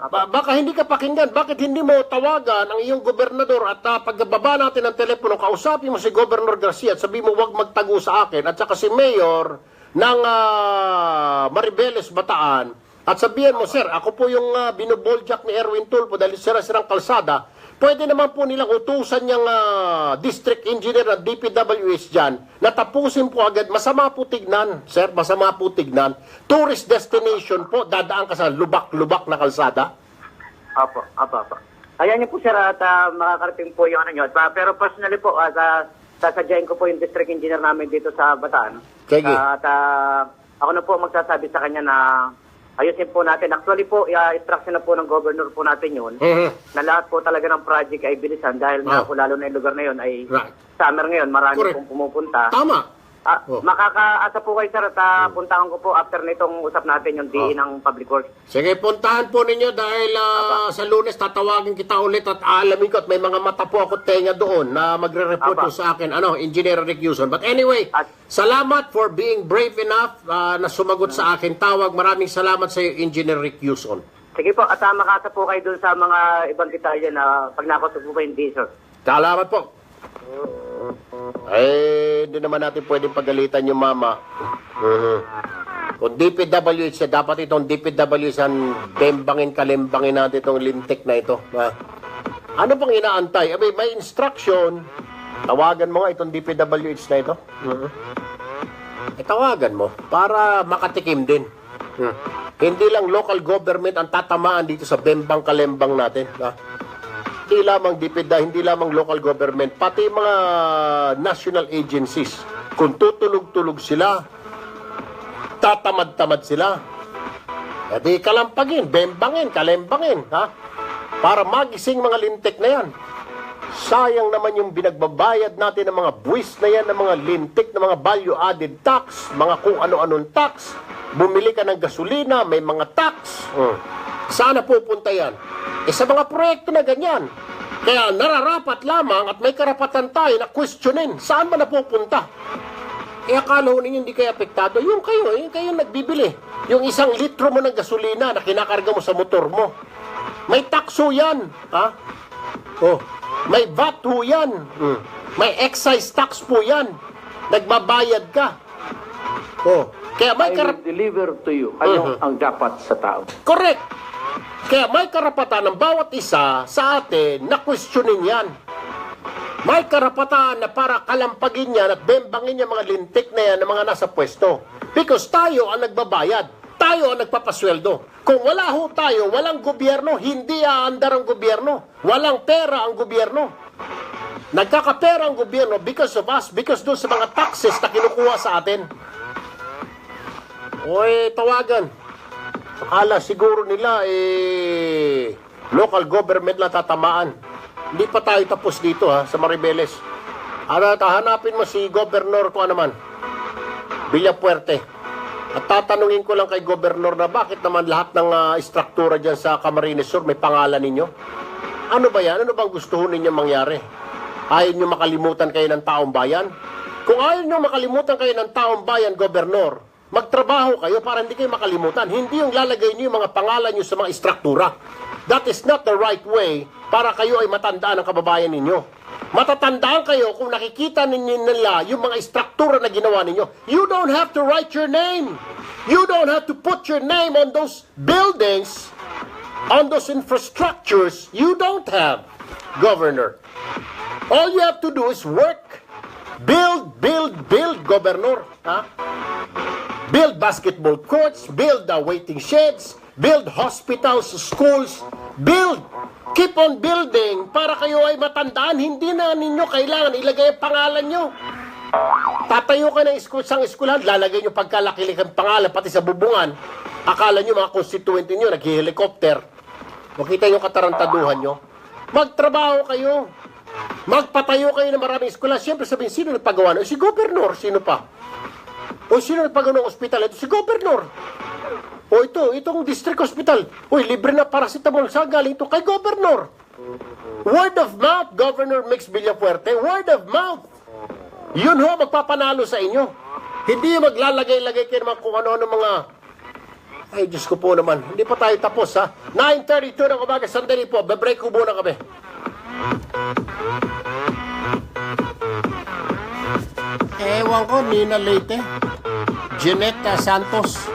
baka hindi ka pakinggan. Bakit hindi mo tawagan ang iyong gobernador at pagbaba natin ng telepono, kausapin mo si Governor Garcia at sabi mo huwag magtago sa akin. At saka si Mayor ng Maribeles, Bataan. At sabihin mo, sir, ako po yung binuboljak ni Erwin Tulfo dahil sira-sirang kalsada. Pwede naman po nilang utusan niyang district engineer ng DPWH dyan na tapusin po agad. Masama po tignan, sir, masama po tignan. Tourist destination po, dadaan ka sa lubak-lubak na kalsada. Apo. Ayan niyo po, sir, at makakarating po yung ano nyo. Pero personally po, sasadyain ko po yung district engineer namin dito sa Bataan. Sige. At ako na po magsasabi sa kanya na ayusin po natin. Actually po, instruction na po ng governor po natin yun, na lahat po talaga ng project ay bilisan dahil lalo na yung lugar na yun ay summer ngayon, marami pong pumupunta. Tama. Makakaasa po kayo, sir, at puntahan ko po after nitong usap natin yung DE ng Public Works. Sige, puntahan po ninyo dahil sa Lunes tatawagin kita ulit at aalamin ko at may mga mata po ako tenga doon na magre-report po sa akin, Engineer Rick Yuson. But anyway, salamat for being brave enough na sumagot sa akin tawag. Maraming salamat sa iyo, Engineer Rick Yuson. Sige po, at makasa po kayo doon sa mga ibang detalye na pag nakusap po kayo yung DE, sir. Salamat po. Hindi naman natin pwedeng pagalitan yung mama. Kung DPWH siya, dapat itong DPWH ang kalimbangin natin itong lintik na ito. Ano pang inaantay? May instruction. Tawagan mo nga itong DPWH na ito. Tawagan mo para makatikim din. Hindi lang local government ang tatamaan dito sa Bembang-Kalembang natin. Hindi lamang DPWH, hindi lamang local government, pati mga national agencies. Kung tutulog-tulog sila, tatamad-tamad sila. Di kalampagin, bembangin, kalembangin, para magising mga lintik na yan. sayang naman yung binagbabayad natin ng mga buwis na yan, ng mga lintik, ng mga value-added tax, mga kung ano-anong tax. Bumili ka ng gasolina, may mga tax. Saan na pupunta yan? Sa mga proyekto na ganyan. Kaya nararapat lamang at may karapatan tayo na questionin. Saan ba napupunta? Akala ho ninyo hindi kayo apektado. Yung kayo nagbibili. Yung 1 litro mo ng gasolina na kinakarga mo sa motor mo. May takso yan. Ha? May VAT ho yan. May excise tax po yan. Nagbabayad ka. Kaya may deliver to you ang dapat sa tao. Correct. Kaya may karapatan ng bawat isa sa atin na questionin yan. May karapatan na para kalampagin yan at bembangin yung mga lintik na yan ng mga nasa pwesto. Because tayo ang nagbabayad. Tayo ang nagpapasweldo. Kung wala ho tayo, walang gobyerno, hindi aandar ang gobyerno. Walang pera ang gobyerno. Nagkakapera ang gobyerno because of us, because doon sa mga taxes na kinukuha sa atin. Tawagan. Akala siguro nila, local government lang tatamaan. Hindi pa tayo tapos dito sa Maribeles. Hanapin mo si Governor kung ano man. Villapuerte. At tatanungin ko lang kay Governor na bakit naman lahat ng istruktura dyan sa Camarines Sur may pangalan ninyo? Ano ba yan? Ano bang gusto ninyo mangyari? Ayaw nyo makalimutan kayo ng taong bayan? Kung ayaw nyo makalimutan kayo ng taong bayan, Governor, magtrabaho kayo para hindi kayo makalimutan. Hindi yung lalagay nyo yung mga pangalan nyo sa mga istruktura. That is not the right way para kayo ay matandaan ang kababayan ninyo. Matatandaan kayo kung nakikita nila yung mga istruktura na ginawa ninyo. You don't have to write your name. You don't have to put your name on those buildings, on those infrastructures. You don't have, Governor. All you have to do is work. Build, Governor. Build basketball courts, build waiting sheds, build hospitals, schools, build. Keep on building para kayo ay matandaan. Hindi na ninyo kailangan ilagay ang pangalan nyo. Tatayo ka ng isang eskwelahan, lalagay nyo pagkalakilik ang pangalan, pati sa bubungan. Akala nyo mga constituent nyo, nag-helicopter. Makita nyo katarantaduhan nyo. Magtrabaho kayo. Magpatayo kayo ng maraming eskwela. Siyempre sabihin, sino nagpagawa? Si Governor, sino pa? O sino nagpagawa ng ospital? Ito si Governor. O itong district hospital. Libre na paracetamol. Saan galing ito? Kay Governor. Word of mouth, Governor Mix Villapuerte. Word of mouth. Yun ho, magpapanalo sa inyo. Hindi maglalagay-lagay kayo naman kung ano-ano mga... Ay, Diyos ko po naman. Hindi pa tayo tapos, 9:32 ng umaga. Sandali po. Be-break ko muna kami. Ewan ko, Nina Leyte. Jeanette Santos.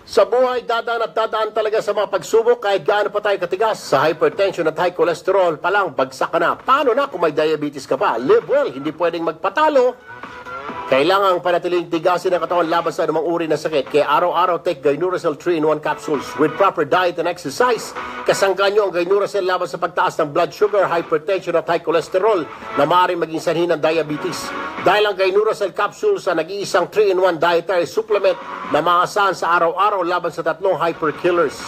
Sa buhay, dadaan talaga sa mga pagsubok kahit gaano pa tayo katigas. Sa hypertension at high cholesterol pa lang, bagsak ka na. Paano na kung may diabetes ka pa? Live well, hindi pwedeng magpatalo. Kailangang panatiling tigasin ang katawan laban sa anumang uri ng sakit. Kaya araw-araw take Gainuracell 3-in-1 capsules with proper diet and exercise. Kasangga nyo ang Gainuracell laban sa pagtaas ng blood sugar, hypertension at high cholesterol na maaaring maging sanhi ng diabetes. Dahil ang Gainuracell capsules ang nag-iisang 3-in-1 dietary supplement na maasahan sa araw-araw laban sa 3 hyperkillers.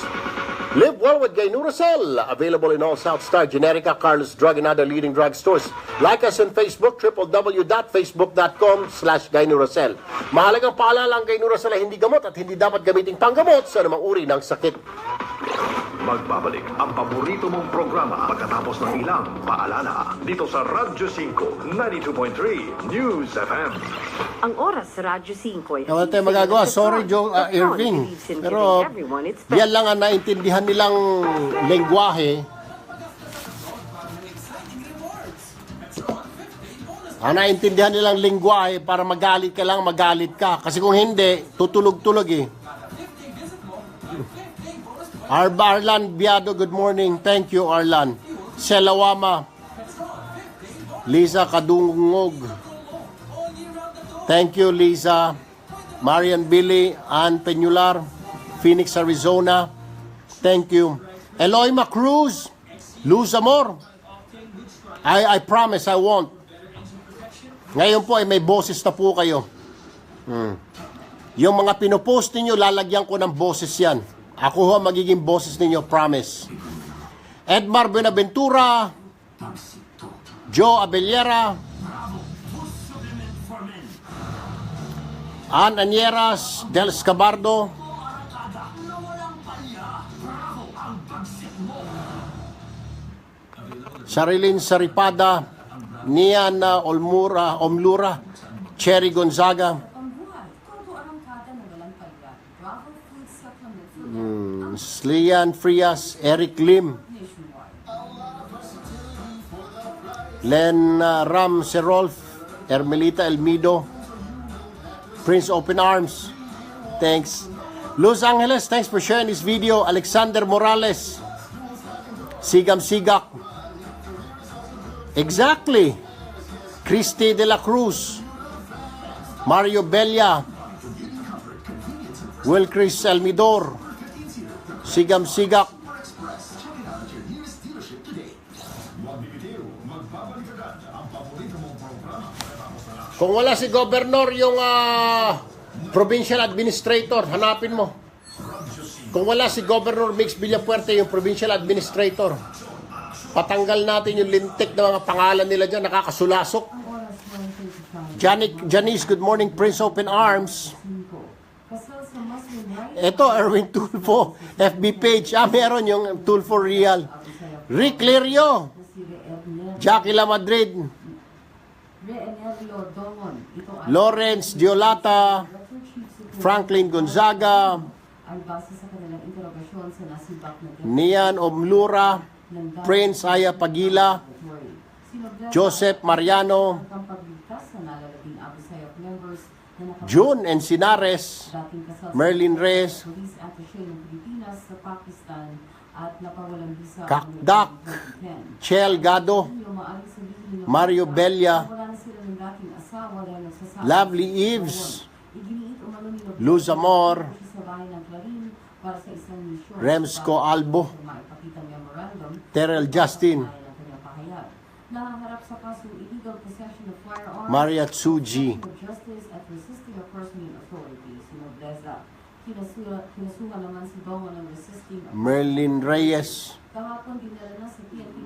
Live well with Gainuracell. Available in all South Star, Generica, Carlos Drug, and other leading drug stores. Like us on Facebook, www.facebook.com/Gainuracell. Mahalagang paalala ang Gainuracell ay hindi gamot at hindi dapat gamiting panggamot sa anumang uri ng sakit. Magbabalik ang paborito mong programa pagkatapos ng ilang paalala dito sa Radyo 5 92.3 News FM. Ang oras sa Radyo 5 ay... Wala tayong magagawa. Sorry, Irving. Pero yan lang ang naintindihan nilang lengguwahe. Ang naintindihan nilang lengguwahe para magalit ka lang, magalit ka. Kasi kung hindi, tutulog-tulog eh. Arlan Biado, good morning. Thank you, Arlan. Selawama. Lisa Kadungog. Thank you, Lisa. Marian Billy, Ann Peñular, Phoenix, Arizona. Thank you. Eloima Cruz, Luz Amor. I promise I won't. Ngayon po ay may boses na po kayo. Yung mga pinopost ninyo, lalagyan ko ng boses yan. Ako ho magiging boses ninyo, promise. Edmar Buenaventura, Joe Abellera, Ann Anieras, Del Escabardo, Sarilin Saripada, Nian Omlura, Cherry Gonzaga, Slian Frias, Eric Lim, Len Ram Serolf, Ermelita Elmido, Prince Open Arms, thanks. Los Angeles, thanks for sharing this video. Alexander Morales, Sigam Sigak, exactly. Christy de la Cruz, Mario Bella, Will Chris Almidor, Sigam Sigak, kung wala si Governor yung Provincial Administrator, hanapin mo. Kung wala si Governor Mix Villapuerte yung Provincial Administrator, patanggal natin yung lintik na mga pangalan nila dyan, nakakasulasok. Janice, good morning, Prince Open Arms. Ito, Erwin Tulfo, FB page. Meron yung Tulfo Real. Rick Lirio, Jackie La Madrid, Lawrence Diolata, Franklin Gonzaga, Nian Omlura, Prince Aya Pagila, Joseph Mariano, June Encinares, Merlin Reyes, Kakdak, Chel Gado, Mario Bella, Lovely Eves, Luz Amor, Remsco Albo, Terrell Justin, Maria Tsuji, Merlin Reyes,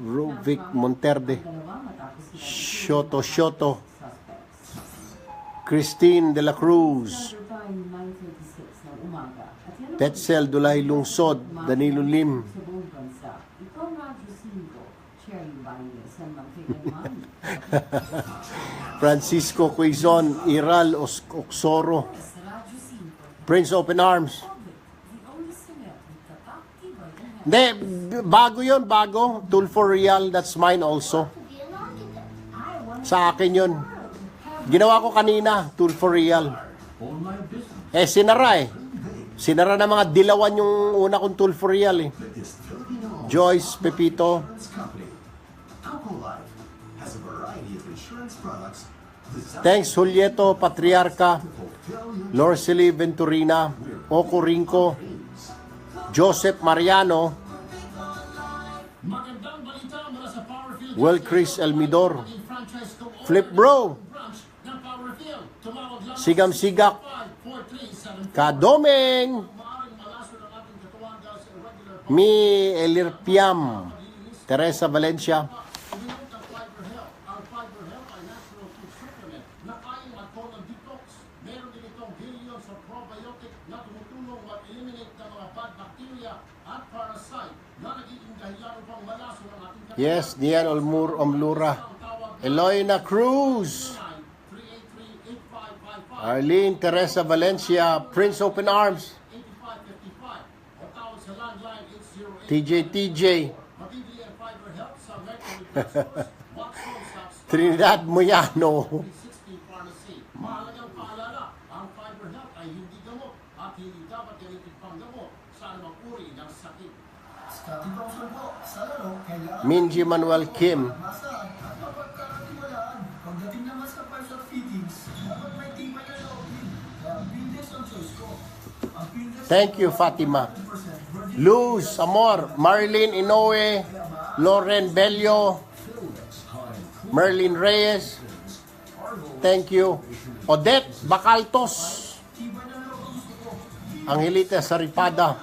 Rovic Monterde, Shoto, Christine de la Cruz, Tetzel Dulay Lungsod, Danilo Lim, Francisco Quezon, Iral Oxoro, Prince Open Arms. Hindi, bago yun, bago. Tulfo Real, that's mine also. Sa akin yun. Ginawa ko kanina, Tulfo Real. Sinara eh. Sinara na mga dilawan yung una kong Tulfo Real eh. Joyce Pepito. Thanks Julieto Patriarca, Lorcely Venturina, Oco Rinco, Joseph Mariano, Will Chris Elmidor, Flip Bro, Sigam Sigak, Kadomeng, Mi Elirpiam, Teresa Valencia, yes, Nian Omlura, Eloina Cruz, Arlene Teresa Valencia, Prince Open Arms, TJ, Trinidad Moyano, Minji Manuel Kim, thank you Fatima, Luz Amor, Marilyn Inoue, Loren Bello, Merlin Reyes, thank you, Odette Bacaltos, Angelita Saripada,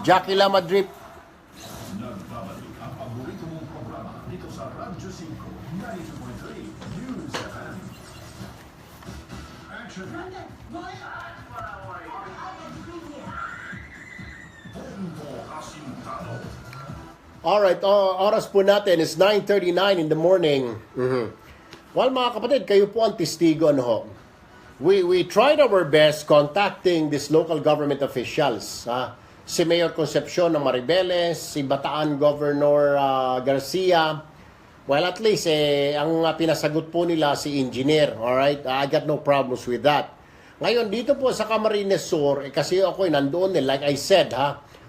Jackie La Madrid, Alright, oras po natin is 9:39 in the morning. Well, mga kapatid, kayo po ang testigo, ano ho? We tried our best contacting these local government officials. Si Mayor Concepcion ng Maribeles, si Bataan Governor Garcia. Well, at least, ang pinasagot po nila si Engineer. Alright, I got no problems with that. Ngayon, dito po sa Camarines Sur, kasi ako nandoon din, like I said,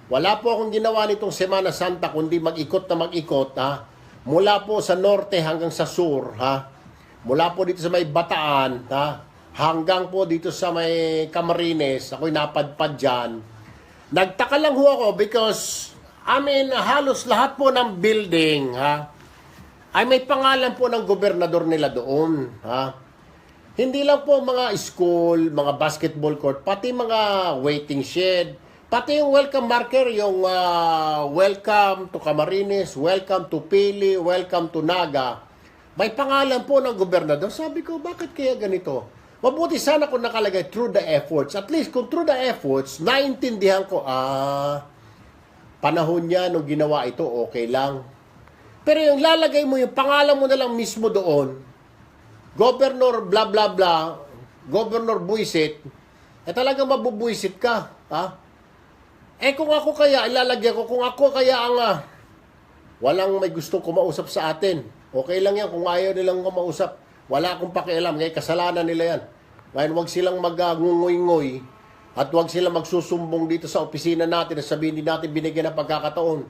wala po akong ginawa nitong Semana Santa kundi mag-ikot na mag-ikot, mula po sa norte hanggang sa sur, mula po dito sa may Bataan, hanggang po dito sa may Camarines, ako'y napadpad dyan. Nagtaka lang ho ako because, halos lahat po ng building, ay may pangalan po ng gobernador nila doon, Hindi lang po mga school, mga basketball court, pati mga waiting shed, pati yung welcome marker, yung welcome to Camarines, welcome to Pili, welcome to Naga. May pangalan po ng gobernador. Sabi ko, bakit kaya ganito? Mabuti sana kung nakalagay through the efforts. At least kung through the efforts, naintindihan ko, panahon niya nung ginawa ito, okay lang. Pero yung lalagay mo, yung pangalan mo na lang mismo doon, Governor blah blah blah, Governor Buisit, talagang mabubuisit ka, kung ako kaya, ilalagyan ko, kung ako kaya ang walang may gustong kumausap sa atin, okay lang yan, kung ayaw nilang kumausap, wala akong pakialam, ngayon kasalanan nila yan. Ngayon, huwag silang magngungoy-ngoy, at huwag silang magsusumbong dito sa opisina natin, at sabihin din natin binigyan ng pagkakataon.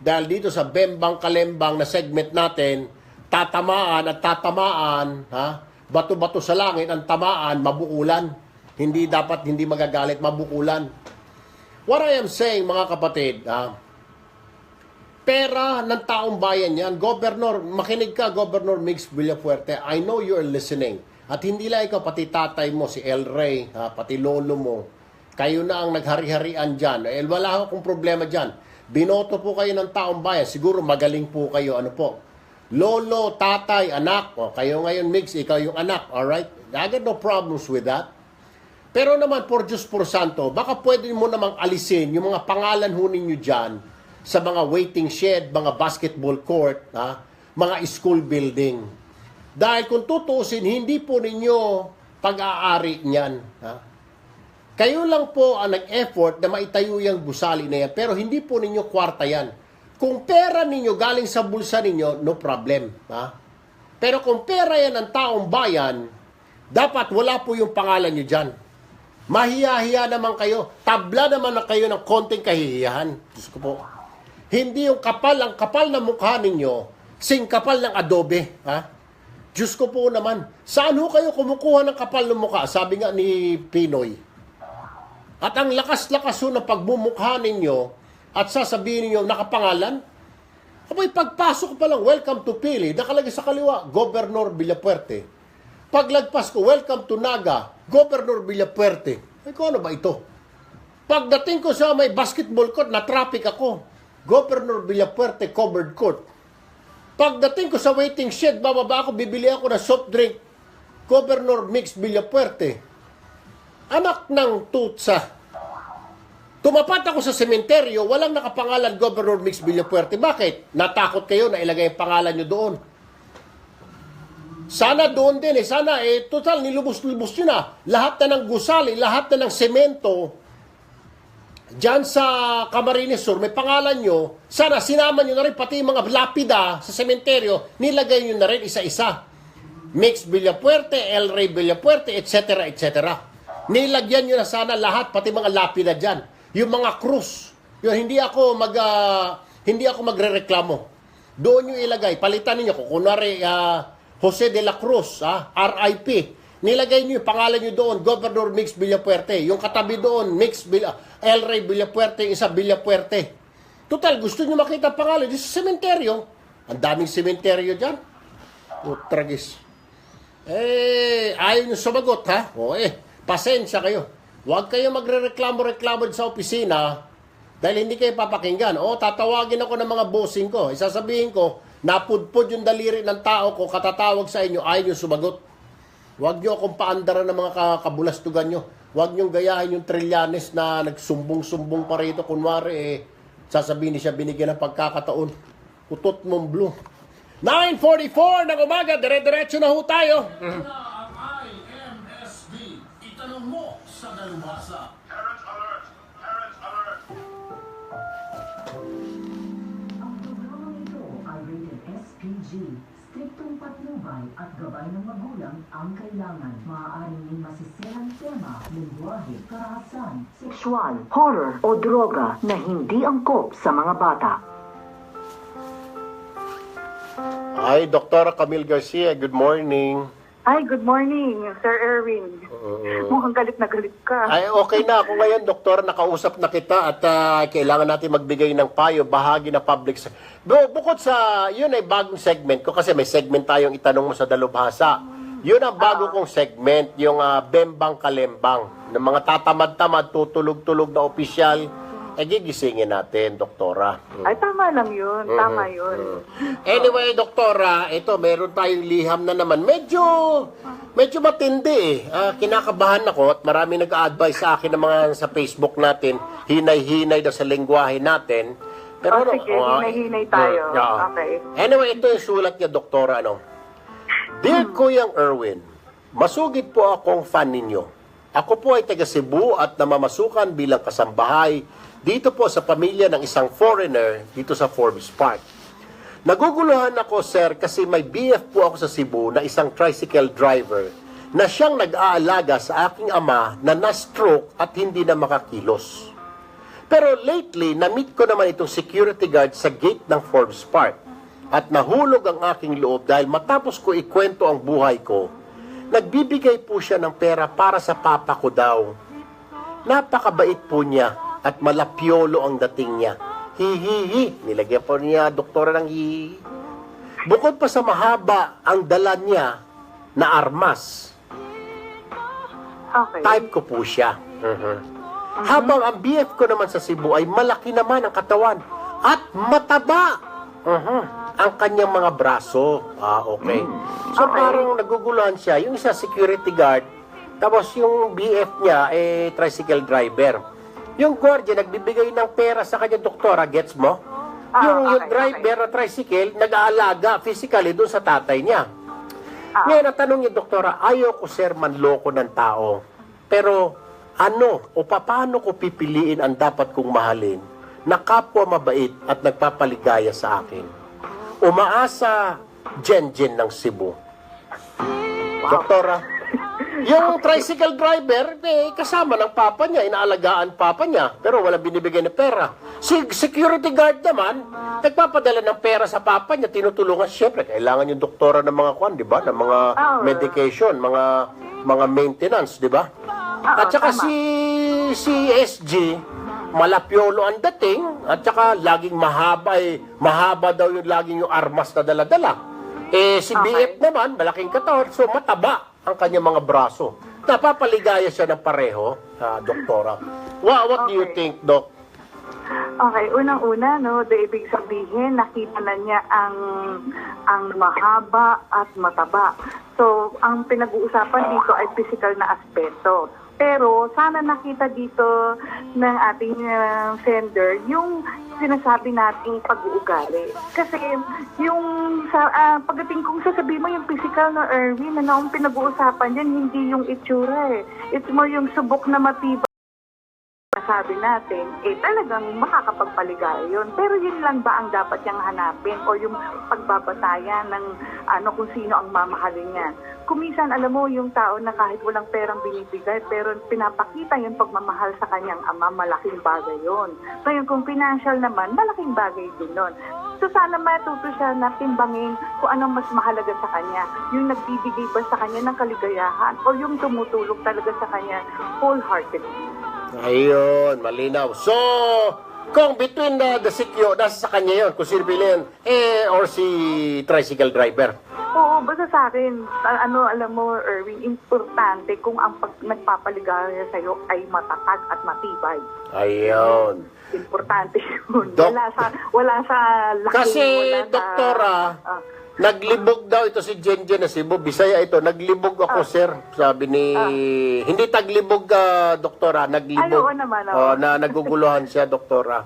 Dahil dito sa Bembang-Kalembang na segment natin, tatamaan at tatamaan, bato-bato sa langit, ang tamaan, mabukulan. Hindi dapat, hindi magagalit, mabukulan. What I am saying, mga kapatid, pera ng taong bayan yan. Governor, makinig ka, Governor Mix Villafuerte, I know you're listening. At hindi lang ikaw, pati tatay mo, si El Rey, pati lolo mo, kayo na ang naghari-harian dyan. Wala akong problema dyan. Binoto po kayo ng taong bayan. Siguro magaling po kayo, ano po. Lolo, tatay, anak. Kayo ngayon, Mix, ikaw yung anak. Alright? I got no problems with that. Pero naman, por Diyos por Santo, baka pwede mo namang alisin yung mga pangalan ho ninyo dyan sa mga waiting shed, mga basketball court, mga school building. Dahil kung tutusin, hindi po ninyo pag-aari niyan. Kayo lang po ang nag-effort na maitayo yung gusali na yan, pero hindi po ninyo kwarta yan. Kung pera ninyo galing sa bulsa ninyo, no problem. Pero kung pera yan ng taong bayan, dapat wala po yung pangalan nyo dyan. Mahiya-hiya naman kayo. Tabla naman na kayo ng konting kahihiyahan. Diyos ko po. Hindi yung kapal, ang kapal na mukha ninyo, sing kapal ng adobe. Diyos ko po naman. Saan ho kayo kumukuha ng kapal ng mukha? Sabi nga ni Pinoy. At ang lakas-lakas ho ng pagmumukha ninyo, at sasabihin niyo nakapangalan, abay pagpasok ko pa lang, welcome to Pili, nakalagay sa kaliwa, Governor Villafuerte. Paglagpas ko, welcome to Naga, Governor Villafuerte. Kung ano ba ito? Pagdating ko sa may basketball court, na-traffic ako, Governor Villafuerte covered court. Pagdating ko sa waiting shed, bababa ako, bibili ako ng soft drink, Governor Mix Villafuerte. Anak ng tutsa. Tumapat ako sa sementeryo, walang nakapangalan Governor Mix Villafuerte. Bakit? Natakot kayo na ilagay ang pangalan nyo doon. Sana doon din sana total nilubos-lubos nyo na. Lahat na ng gusali, lahat na ng semento, dyan sa Camarines Sur, may pangalan nyo, sana sinama nyo na rin pati mga lapida sa sementeryo, nilagay nyo na rin isa-isa. Mix Villafuerte, El Rey Villafuerte, etc. etc. Nilagyan nyo na sana lahat, pati mga lapida dyan. Yung mga krus, yun, hindi ako magrereklamo. Doon nyo ilagay, palitan niyo kung kunwari Jose de la Cruz, RIP. Nilagay niyo yung pangalan niyo doon, Governor Mix Villafuerte. Yung katabi doon, El Rey Villafuerte, isa Villafuerte. Total, gusto niyo makita pangalan dito sa sementeryo. Ang daming sementeryo dyan. Tragis. Ayaw nyo sumagot, pasensya kayo. Huwag kayo magre-reklamo sa opisina dahil hindi kayo papakinggan. Tatawagin ako ng mga bossing ko. Isasabihin ko, napudpud yung daliri ng tao ko, katatawag sa inyo, ayaw nyo sumagot. Huwag nyo akong paandaran ng mga kabulastugan nyo. Huwag nyo gayahin yung Trillanes na nagsumbong-sumbong pa rito. Kunwari, sasabihin niya binigyan ng pagkakataon. Putot mong blue. 9:44 ng umaga, dire-diretso na ho tayo. IMSB, itanong mo sa dalubhasa. Ang programang ito ay rated SPG. Striktong patnubay at gabay ng magulang ang kailangan. Maaaring may masisirang tema, lengguwahe, karahasan, Sexual, horror o droga na hindi angkop sa mga bata. Ay, Dr. Camille Garcia, good morning. Ay, good morning, Sir Erwin. Mukhang galit na galit ka. Ay, okay na ako ngayon, Doktor. Nakausap na kita at kailangan natin magbigay ng payo, bahagi na public. Bukod sa, yun ay bagong segment ko kasi may segment tayong itanong mo sa dalubhasa. Yun ang bago kong segment, yung Bembang Kalembang. Ng mga tatamad-tamad, tutulog-tulog na opisyal, gigisingin natin, Doktora. Ay, tama lang yun. Tama yun. Anyway, Doktora, ito, meron tayong liham na naman. Medyo matindi kinakabahan ako at marami nag-a-advise sa akin ng mga sa Facebook natin, hinay-hinay daw sa lengguwahe natin. Pero, sige, hinay-hinay tayo. Okay. Anyway, ito yung sulat niya, Doktora. Dear Kuyang Erwin, masugid po akong fan ninyo. Ako po ay taga Cebu at namamasukan bilang kasambahay dito po sa pamilya ng isang foreigner dito sa Forbes Park. Naguguluhan ako, sir, kasi may BF po ako sa Cebu na isang tricycle driver na siyang nag-aalaga sa aking ama na na-stroke at hindi na makakilos. Pero lately, na-meet ko naman itong security guard sa gate ng Forbes Park at nahulog ang aking loob dahil matapos ko ikwento ang buhay ko, nagbibigay po siya ng pera para sa papa ko daw. Napakabait po niya at malapyolo ang dating niya. Hihihi. Nilagyan po niya, Doktora, ng hihihi. Bukod pa sa mahaba ang dala niya na armas. Okay. Type ko po siya. Habang ang BF ko naman sa Cebu ay malaki naman ang katawan at mataba ang kanyang mga braso. Okay. So parang naguguluhan siya. Yung isa security guard, tapos yung BF niya tricycle driver. Yung guardia nagbibigay ng pera sa kanya, Doktora, gets mo? Yung driver na tricycle, nag-aalaga physically doon sa tatay niya. Ngayon, natanong niya, Doktora, ayoko, sir, manloko ng tao. Pero, ano o paano ko pipiliin ang dapat kong mahalin na kapwa mabait at nagpapaligaya sa akin? Umaasa, Jen ng Cebu. Doktora, yung tricycle driver, kasama ng papa niya, inaalagaan papa niya, pero wala binibigay na pera. Si security guard naman, nagpapadala ng pera sa papa niya, tinutulungan. Siyempre, kailangan yung doktora ng mga kwan, di ba? Ng mga medication, mga maintenance, di ba? At saka si SG, malapyolo ang dating, at saka laging mahaba daw yung laging yung armas na dala-dala. Si BF naman, malaking katawan, so mataba ang kanyang mga braso. Napapaligaya siya ng pareho, Doktora. What do you think, Doc? Okay, unang-una, ibig sabihin, nakita na niya ang mahaba at mataba. So, ang pinag-uusapan dito ay physical na aspeto. Pero, sana nakita dito ng ating sender yung sinasabi nating pag-uugali. Kasi, yung pagdating kong sasabihin mo yung physical na Erwin, ang pinag-uusapan yan, hindi yung itsura eh. It's more yung subok na matibay. Sabi natin, talagang makakapagpaligaya yun. Pero yun lang ba ang dapat niyang hanapin o yung pagbabatayan ng kung sino ang mamahalin niya? Kumisan, alam mo, yung tao na kahit walang perang binibigay, pero pinapakita yung pagmamahal sa kanyang ama, malaking bagay yun. Ngayon, kung financial naman, malaking bagay din nun. So, sana matuto siya na timbangin kung anong mas mahalaga sa kanya. Yung nagbibigay ba sa kanya ng kaligayahan o yung tumutulog talaga sa kanya wholeheartedly. Ayun, malinaw. So, kung between the sikyo, nasa sa kanya yun, kung sino bilhin, or si tricycle driver. Oo, basta sa akin, alam mo, Erwin, importante kung ang nagpapaligaya sa'yo ay matatag at matibay. Ayun. Importante yun. Wala sa laki. Kasi, wala Doktora, naglibog daw ito si Jenjen na Cebu. Bisaya ito, naglibog ako, sir. Sabi ni... Hindi taglibog, doktora, naglibog. Ay, oo naman, oo. Na naguguluhan siya, doktora.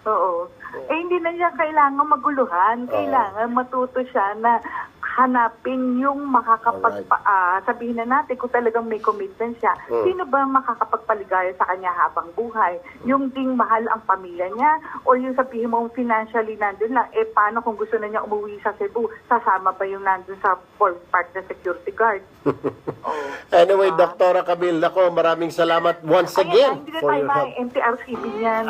Oo. Hindi na niya kailangan maguluhan. Kailangan matuto siya na hanapin yung sabihin na natin kung talagang may commitment siya. Sino ba makakapagpaligaya sa kanya habang buhay? Yung ding mahal ang pamilya niya o yung sabihin mo financially nandun lang, paano kung gusto na niya umuwi sa Cebu? Sasama ba yung nandun sa part na security guard? Anyway, Doktora Camille, ako, maraming salamat once again Hindi na for tayo your help. MTRCB niyan.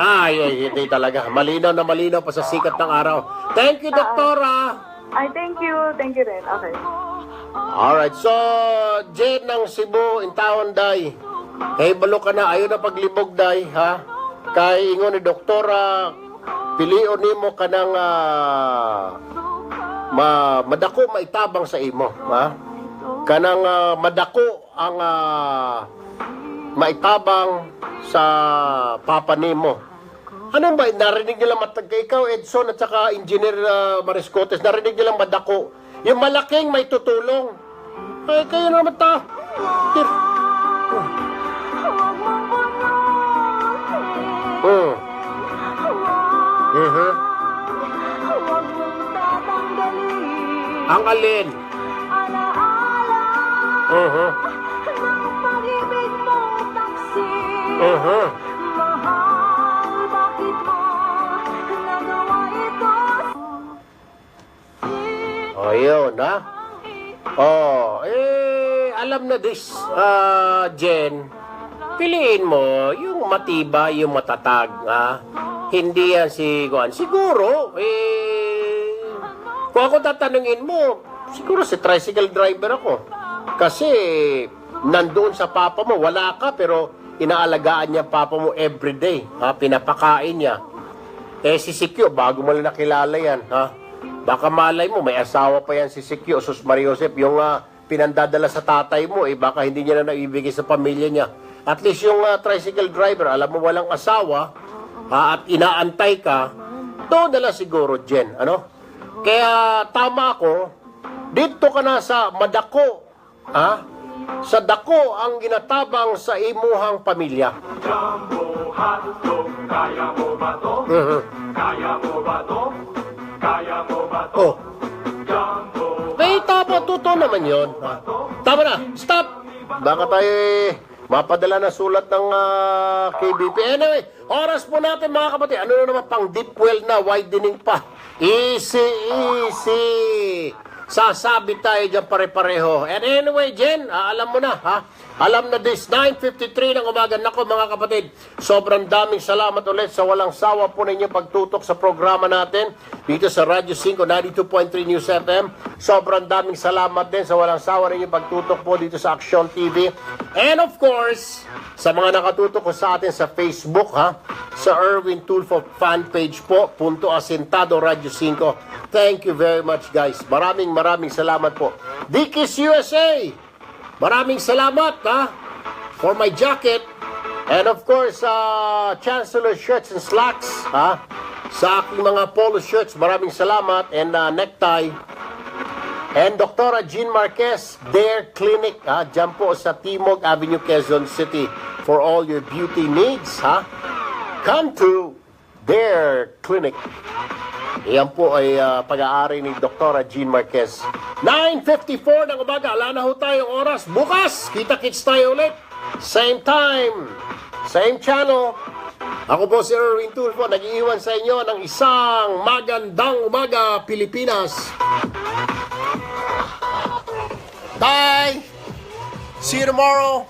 Hindi talaga. Malinaw na malinaw pa sa sikat ng araw. Thank you, Doktora! Ay, thank you. Thank you rin. Okay. Alright, so, Jane ng Cebu, intawon, day. Kay balo ka na, ayaw na paglibog, day, ha? Kay ingon ni Doktora, pilion nimo ka ng madako maitabang sa imo, ha? Kanang madako ang maitabang sa papa nimo. Ano ba, narinig nilang ikaw, Edson, at saka Engineer Mariscotes, narinig nilang madako. Yung malaking may tutulong. Ay, kayo naman ta. Ang alin? Oh, yun, ha? Oh, alam na this, Jen, piliin mo yung matibay, yung matatag, ha? Hindi yan siguro, kung ako tatanungin mo, siguro si tricycle driver ako. Kasi, nandoon sa papa mo, wala ka, pero inaalagaan niya papa mo everyday, ha? Pinapakain niya. Si Sikyo, bago mo lang nakilala yan, ha? Baka malay mo, may asawa pa yan si Sikyo, Sus Maria Josep, yung pinandadala sa tatay mo, baka hindi niya na naibigay sa pamilya niya. At least yung tricycle driver, alam mo walang asawa, at inaantay ka, doon na lang siguro, Jen, ano? Kaya tama ako, dito ka na sa madako, ha? Sa dako ang ginatabang sa imuhang pamilya. Jumbo hotdog, kaya mo ba to? Kaya mo ba to? Kaya mo ba to? Oh. May tama, totoo naman yun. Tama na, stop! Baka tayo mapadala na sulat ng KBP. Anyway, oras po natin mga kapatid. Ano na naman pang deep well na, widening pa. Easy, easy. Sasabi tayo dyan pare-pareho. And anyway, Jen, alam mo na, ha? Alam na this, 9:53 ng umaga. Nako mga kapatid, sobrang daming salamat ulit sa walang sawa po ninyo pagtutok sa programa natin dito sa Radyo 5, 92.3 News FM. Sobrang daming salamat din sa walang sawa ninyo pagtutok po dito sa Action TV. And of course, sa mga nakatutok ko sa atin sa Facebook, ha? Sa Erwin Tulfo fan page po, Punto Asentado Radyo 5. Thank you very much, guys. Maraming salamat po. Dickies USA! Maraming salamat, ha? For my jacket. And of course, Chancellor Shirts and Slacks, ha? Sa aking mga polo shirts, maraming salamat. And necktie. And Dr. Jean Marquez, Dare Clinic, ha? Diyan po sa Timog Avenue, Quezon City. For all your beauty needs, ha? Come to Dare Clinic. Iyan po ay pag-aari ni Dr. Jean Marquez. 9:54 ng umaga. Ala na ho tayong oras. Bukas, kita-kits tayo ulit. Same time, same channel. Ako po si Erwin Tulfo. Nag-iiwan sa inyo ng isang magandang umaga, Pilipinas. Bye! See you tomorrow.